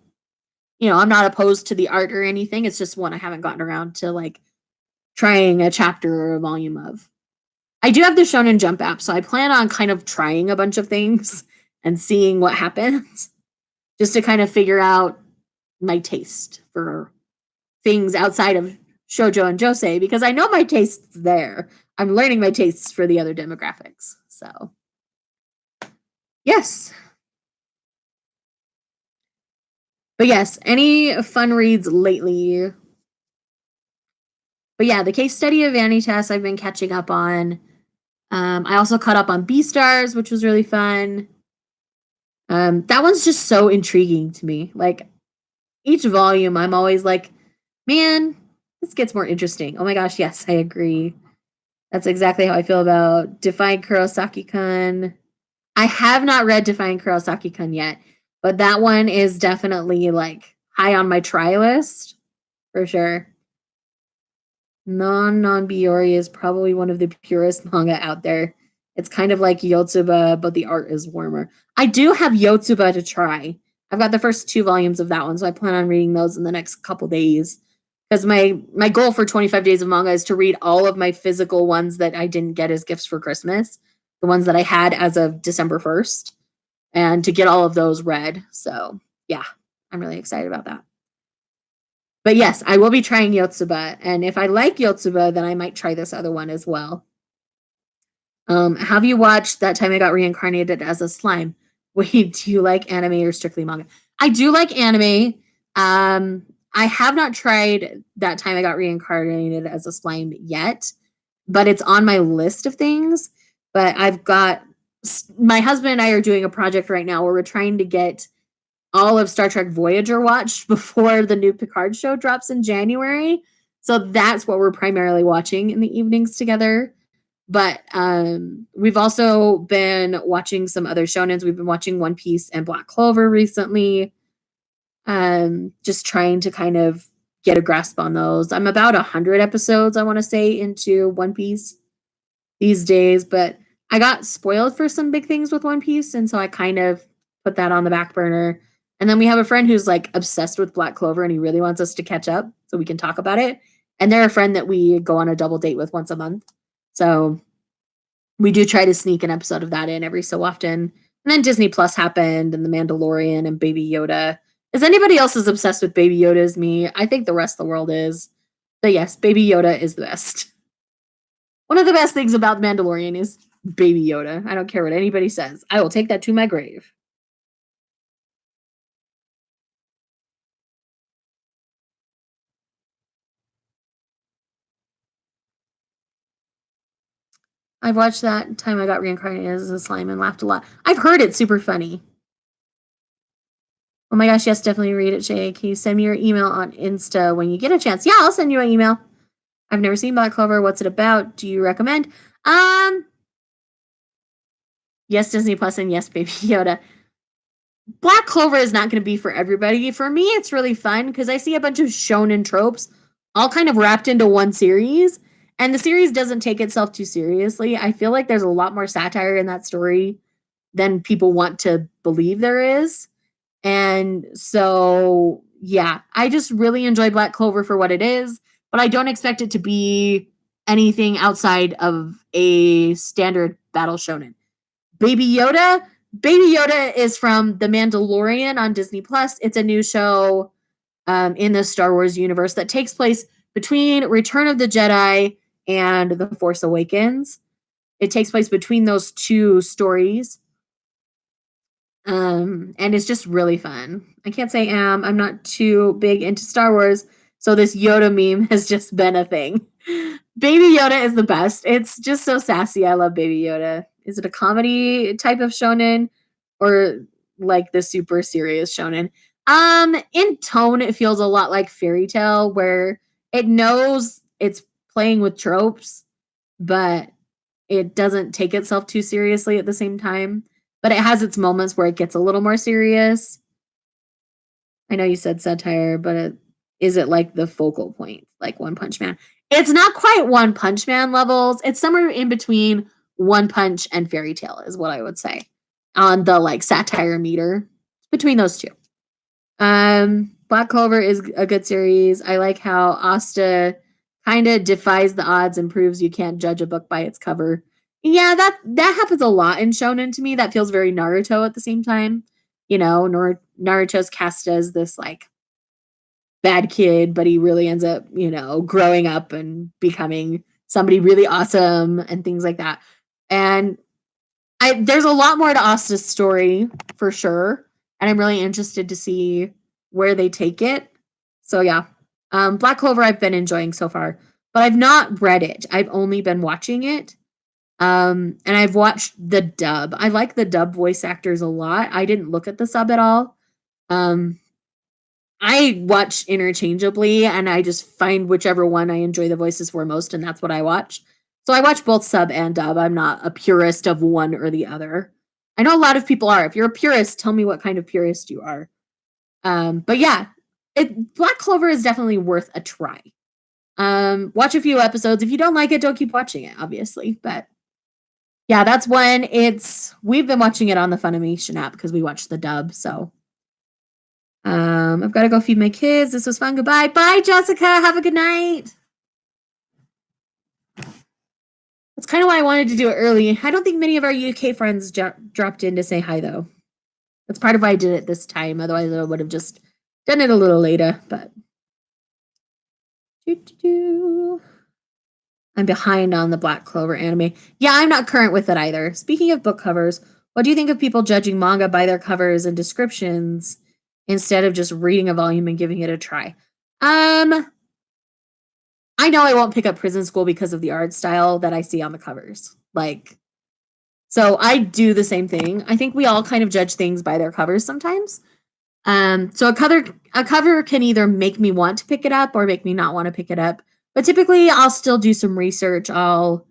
not opposed to the art or anything. It's just one I haven't gotten around to like trying a chapter or a volume of. I do have the Shonen Jump app, so I plan on kind of trying a bunch of things and seeing what happens just to kind of figure out my taste for things outside of shoujo and josei because I know my tastes there. I'm learning my tastes for the other demographics. So, yes. But yes, any fun reads lately? But yeah, the case study of Vanitas I've been catching up on. I also caught up on Beastars, which was really fun. That one's just so intriguing to me. Like each volume, I'm always like, man, this gets more interesting. Oh my gosh, yes, I agree. That's exactly how I feel about Defying Kurosaki-kun. I have not read Defying Kurosaki-kun yet, but that one is definitely like high on my try list for sure. Non Biori is probably one of the purest manga out there. It's kind of like Yotsuba, but the art is warmer. I do have Yotsuba to try. I've got the first 2 volumes of that one, so I plan on reading those in the next couple days. Because my goal for 25 days of manga is to read all of my physical ones that I didn't get as gifts for Christmas, the ones that I had as of December 1st, and to get all of those read. So yeah, I'm really excited about that. But yes, I will be trying Yotsuba, and if I like Yotsuba, then I might try this other one as well. Have you watched That Time I Got Reincarnated as a Slime? Wait, do you like anime or strictly manga? I do like anime. I have not tried That Time I Got Reincarnated as a Slime yet, but it's on my list of things. But my husband and I are doing a project right now where we're trying to get all of Star Trek Voyager watched before the new Picard show drops in January. So that's what we're primarily watching in the evenings together. But we've also been watching some other shonens. We've been watching One Piece and Black Clover recently. Just trying to kind of get a grasp on those. I'm about 100 episodes, I want to say, into One Piece these days, but I got spoiled for some big things with One Piece, and so I kind of put that on the back burner. And then we have a friend who's like obsessed with Black Clover and he really wants us to catch up so we can talk about it. And they're a friend that we go on a double date with once a month. So we do try to sneak an episode of that in every so often. And then Disney Plus happened and The Mandalorian and Baby Yoda. Is anybody else as obsessed with Baby Yoda as me? I think the rest of the world is. But yes, Baby Yoda is the best. One of the best things about The Mandalorian is Baby Yoda. I don't care what anybody says. I will take that to my grave. I've watched that time I got reincarnated as a slime and laughed a lot. I've heard it's super funny. Oh my gosh, yes, definitely read it, Shay. Can you send me your email on Insta when you get a chance? Yeah, I'll send you an email. I've never seen Black Clover. What's it about? Do you recommend? Yes, Disney Plus, and yes, Baby Yoda. Black Clover is not going to be for everybody. For me, it's really fun because I see a bunch of shonen tropes all kind of wrapped into one series. And the series doesn't take itself too seriously. I feel like there's a lot more satire in that story than people want to believe there is. And so, yeah, I just really enjoy Black Clover for what it is, but I don't expect it to be anything outside of a standard battle shonen. Baby Yoda. Baby Yoda is from The Mandalorian on Disney Plus. It's a new show in the Star Wars universe that takes place between Return of the Jedi and The Force Awakens. It takes place between those two stories. And it's just really fun. I can't say I'm not too big into Star Wars, so this Yoda meme has just been a thing. Baby Yoda is the best. It's just so sassy. I love Baby Yoda. Is it a comedy type of shonen or like the super serious shonen? In tone, it feels a lot like Fairy Tail, where it knows it's playing with tropes, but it doesn't take itself too seriously at the same time. But it has its moments where it gets a little more serious. I know you said satire, but is it like the focal point, like One Punch Man? It's not quite One Punch Man levels. It's somewhere in between One Punch and Fairy Tail, is what I would say on the like satire meter. Between those two. Black Clover is a good series. I like how Asta kind of defies the odds and proves you can't judge a book by its cover. Yeah, that happens a lot in shonen to me. That feels very Naruto at the same time. You know, Naruto's cast as this like bad kid, but he really ends up, you know, growing up and becoming somebody really awesome and things like that. And there's a lot more to Asta's story for sure, and I'm really interested to see where they take it. So yeah, Black Clover I've been enjoying so far, but I've not read it. I've only been watching it, and I've watched the dub. I like the dub voice actors a lot. I didn't look at the sub at all. I watch interchangeably, and I just find whichever one I enjoy the voices for most, and that's what I watch. So I watch both sub and dub. I'm not a purist of one or the other. I know a lot of people are. If you're a purist, tell me what kind of purist you are. But yeah, Black Clover is definitely worth a try. Watch a few episodes. If you don't like it, don't keep watching it, obviously. But yeah, that's when we've been watching it on the Funimation app because we watched the dub. So I've got to go feed my kids. This was fun. Goodbye. Bye, Jessica. Have a good night. That's kind of why I wanted to do it early. I don't think many of our UK friends dropped in to say hi, though. That's part of why I did it this time. Otherwise, I would have just done it a little later. But I'm behind on the Black Clover anime. Yeah, I'm not current with it either. Speaking of book covers, what do you think of people judging manga by their covers and descriptions instead of just reading a volume and giving it a try? I know I won't pick up Prison School because of the art style that I see on the covers. Like, so I do the same thing. I think we all kind of judge things by their covers sometimes. So a cover can either make me want to pick it up or make me not want to pick it up. But typically I'll still do some research. I'll,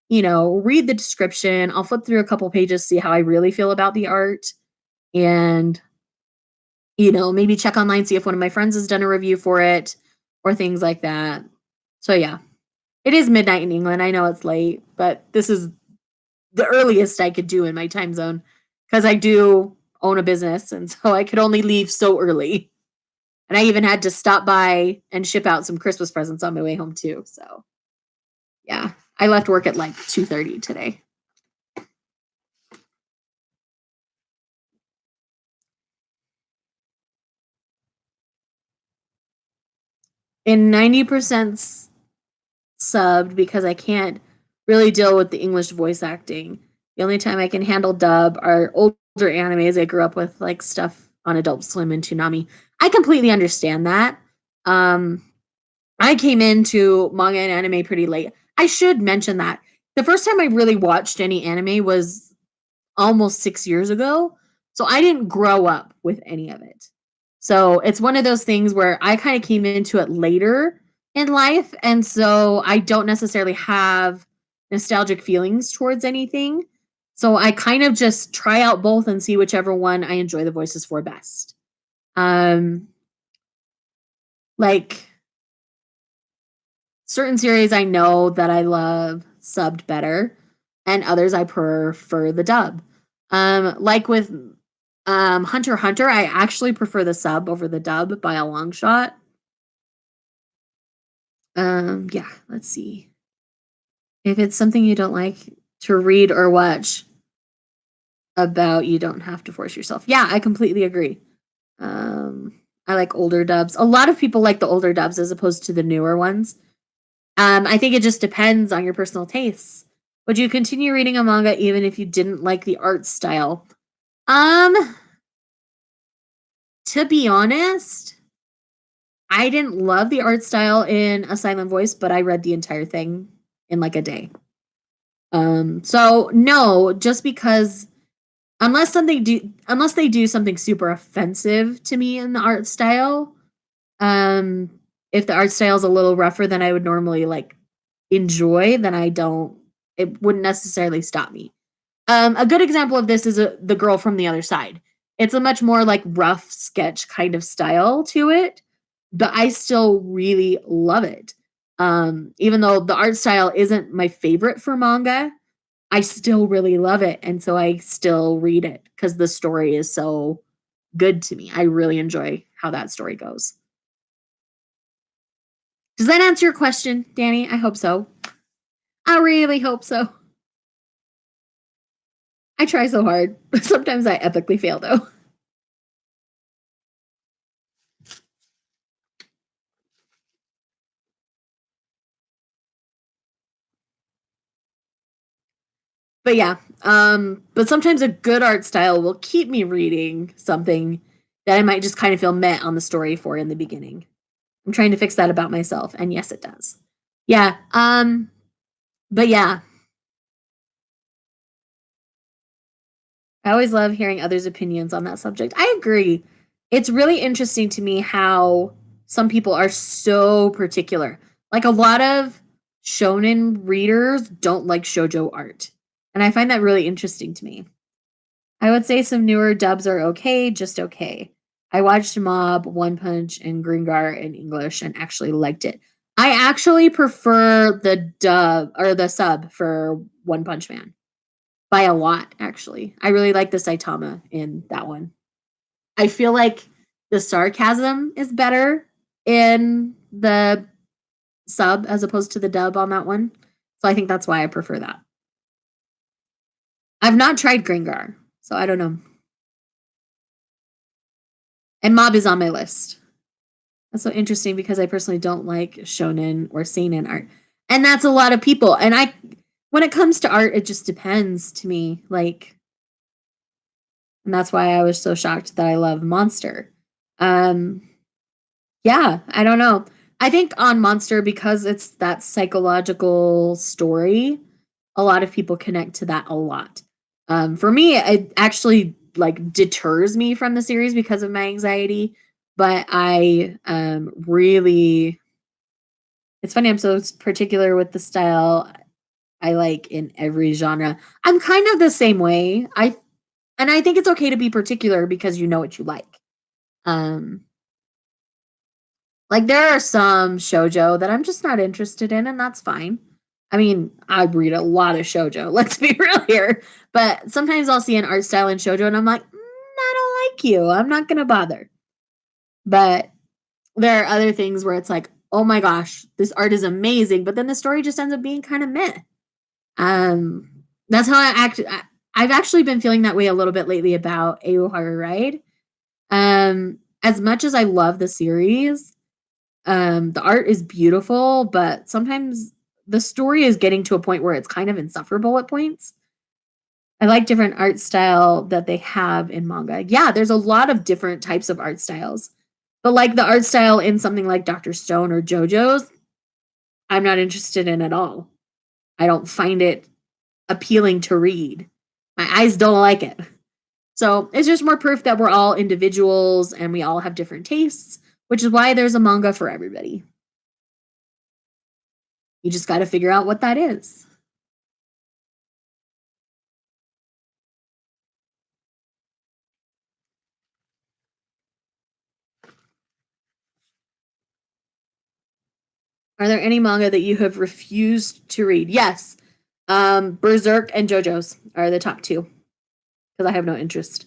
you know, read the description. I'll flip through a couple pages, see how I really feel about the art. And, you know, maybe check online, see if one of my friends has done a review for it or things like that. So yeah, it is midnight in England. I know it's late, but this is the earliest I could do in my time zone because I do own a business, and so I could only leave so early. And I even had to stop by and ship out some Christmas presents on my way home too. So yeah, I left work at like 2:30 today. In 90% subbed because I can't really deal with the English voice acting. The only time I can handle dub are older animes I grew up with, like stuff on Adult Swim and Toonami. I completely understand that. I came into manga and anime pretty late. I should mention that the first time I really watched any anime was almost 6 years ago, so I didn't grow up with any of it. So, it's one of those things where I kinda came into it later in life, and so I don't necessarily have nostalgic feelings towards anything. So, I kind of just try out both and see whichever one I enjoy the voices for best. Um, like, certain series I know that I love subbed better, and others I prefer the dub. Like with Hunter x Hunter, I actually prefer the sub over the dub by a long shot. Yeah, let's see. If it's something you don't like to read or watch about, you don't have to force yourself. Yeah, I completely agree. Um, I like older dubs. A lot of people like the older dubs as opposed to the newer ones. I think it just depends on your personal tastes. Would you continue reading a manga even if you didn't like the art style? Um, to be honest, I didn't love the art style in A Silent Voice, but I read the entire thing in like a day. So no, just because unless they do something super offensive to me in the art style, um, if the art style is a little rougher than I would normally like enjoy, then I don't it wouldn't necessarily stop me. A good example of this is The Girl from the Other Side. It's a much more like rough sketch kind of style to it, but I still really love it. Even though the art style isn't my favorite for manga, I still really love it, and so I still read it because the story is so good to me. I really enjoy how that story goes. Does that answer your question, Danny? I hope so. I really hope so. I try so hard. Sometimes I epically fail, though. But yeah, but sometimes a good art style will keep me reading something that I might just kind of feel met on the story for in the beginning. I'm trying to fix that about myself, and yes, it does. Yeah, but yeah, I always love hearing others' opinions on that subject. I agree. It's really interesting to me how some people are so particular. Like a lot of shonen readers don't like shoujo art. And I find that really interesting to me. I would say some newer dubs are okay, just okay. I watched Mob, One Punch, and Gringar in English and actually liked it. I actually prefer the dub or the sub for One Punch Man by a lot, actually. I really like the Saitama in that one. I feel like the sarcasm is better in the sub as opposed to the dub on that one. So I think that's why I prefer that. I've not tried Gringar, so I don't know. And Mob is on my list. That's so interesting because I personally don't like shonen or seinen art. And that's a lot of people. And when it comes to art, it just depends to me. Like, and that's why I was so shocked that I love Monster. Um, yeah, I don't know. I think on Monster, because it's that psychological story, a lot of people connect to that a lot. For me, it actually like deters me from the series because of my anxiety, but I really it's funny, I'm so particular with the style I like in every genre. I'm kind of the same way. I think it's okay to be particular because you know what you like. Um, like there are some shojo that I'm just not interested in, and that's fine. I mean, I read a lot of shojo, let's be real here. But sometimes I'll see an art style in shojo and I'm like, I don't like you. I'm not gonna bother. But there are other things where it's like, oh my gosh, this art is amazing, but then the story just ends up being kind of meh. Um, that's how I've actually been feeling that way a little bit lately about Aoharu Ride. As much as I love the series, the art is beautiful, but sometimes the story is getting to a point where it's kind of insufferable at points. I like different art style that they have in manga. Yeah, there's a lot of different types of art styles. But like the art style in something like Dr. Stone or JoJo's, I'm not interested in at all. I don't find it appealing to read. My eyes don't like it. So it's just more proof that we're all individuals and we all have different tastes, which is why there's a manga for everybody. You just got to figure out what that is. Are there any manga that you have refused to read? Yes. Berserk and JoJo's are the top two because I have no interest.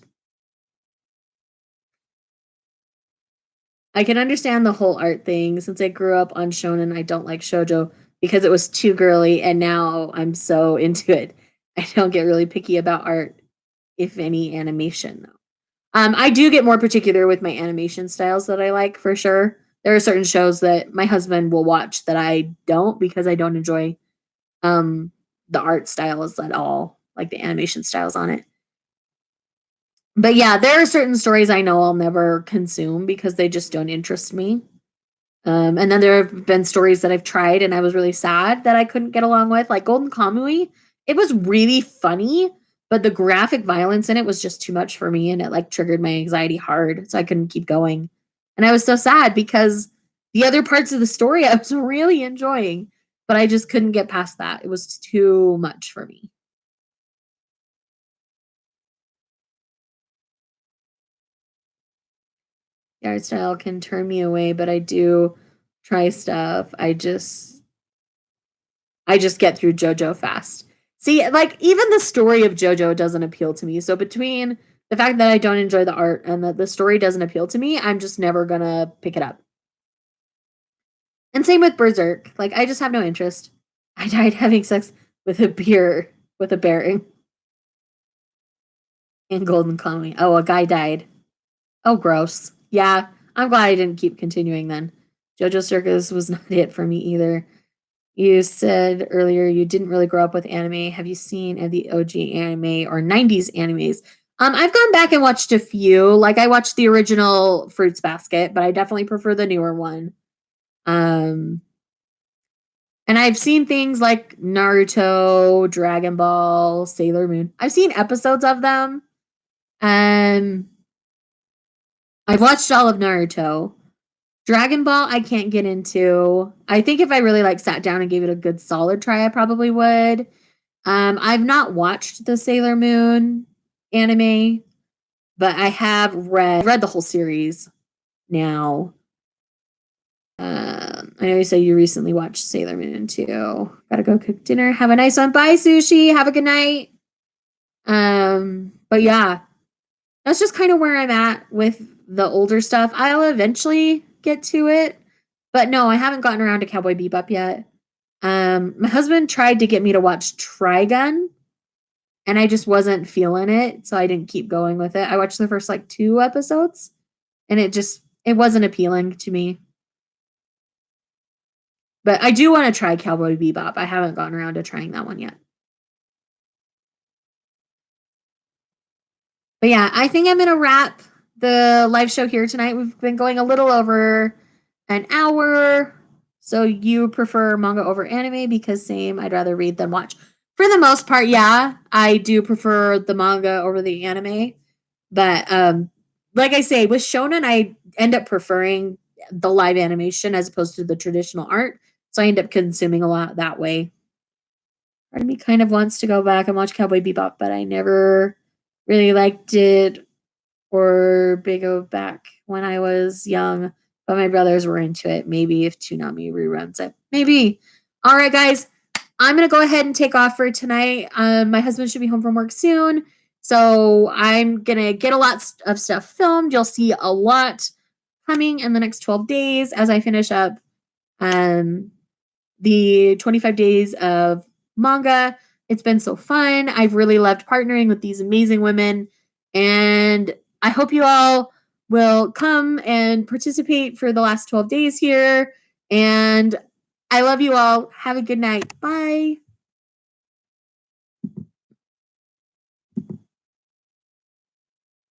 I can understand the whole art thing. Since I grew up on shonen, I don't like shoujo because it was too girly, and now I'm so into it. I don't get really picky about art, if any animation though. I do get more particular with my animation styles that I like for sure. There are certain shows that my husband will watch that I don't because I don't enjoy the art styles at all, like the animation styles on it. But yeah, there are certain stories I know I'll never consume because they just don't interest me. And then there have been stories that I've tried and I was really sad that I couldn't get along with, like Golden Kamui. It was really funny, but the graphic violence in it was just too much for me and it like triggered my anxiety hard, so I couldn't keep going. And I was so sad because the other parts of the story I was really enjoying, but I just couldn't get past that. It was too much for me. The art style can turn me away, but I do try stuff. I just get through JoJo fast. See, like even the story of JoJo doesn't appeal to me. So between the fact that I don't enjoy the art and that the story doesn't appeal to me, I'm just never gonna pick it up. And same with Berserk. Like I just have no interest. I died having sex with a beer with a bear in Golden Kamuy. Oh, a guy died. Oh, gross. Yeah, I'm glad I didn't keep continuing then. JoJo Circus was not it for me either. You said earlier you didn't really grow up with anime. Have you seen any of the OG anime or 90s animes? I've gone back and watched a few. Like I watched the original Fruits Basket, but I definitely prefer the newer one. Um, and I've seen things like Naruto, Dragon Ball, Sailor Moon. I've seen episodes of them. Um, I've watched all of Naruto. Dragon Ball, I can't get into. I think if I really like sat down and gave it a good solid try, I probably would. I've not watched the Sailor Moon anime, but I have read the whole series now. I know you said you recently watched Sailor Moon too. Gotta go cook dinner. Have a nice one. Bye, sushi. Have a good night. But yeah, that's just kind of where I'm at with the older stuff. I'll eventually get to it, but no, I haven't gotten around to Cowboy Bebop yet. My husband tried to get me to watch Trigun, and I just wasn't feeling it, so I didn't keep going with it. I watched the first like 2 episodes, and it wasn't appealing to me. But I do want to try Cowboy Bebop. I haven't gotten around to trying that one yet. But yeah, I think I'm gonna wrap the live show here tonight. We've been going a little over an hour. So you prefer manga over anime because same, I'd rather read than watch. For the most part, yeah, I do prefer the manga over the anime. But like I say, with shonen, I end up preferring the live animation as opposed to the traditional art. So I end up consuming a lot that way. Part of me kind of wants to go back and watch Cowboy Bebop, but I never really liked it or Big O back when I was young. But my brothers were into it. Maybe if Toonami reruns it. Maybe. All right, guys. I'm going to go ahead and take off for tonight. My husband should be home from work soon. So I'm going to get a lot of stuff filmed. You'll see a lot coming in the next 12 days as I finish up the 25 days of manga. It's been so fun. I've really loved partnering with these amazing women. And I hope you all will come and participate for the last 12 days here. And I love you all. Have a good night. Bye.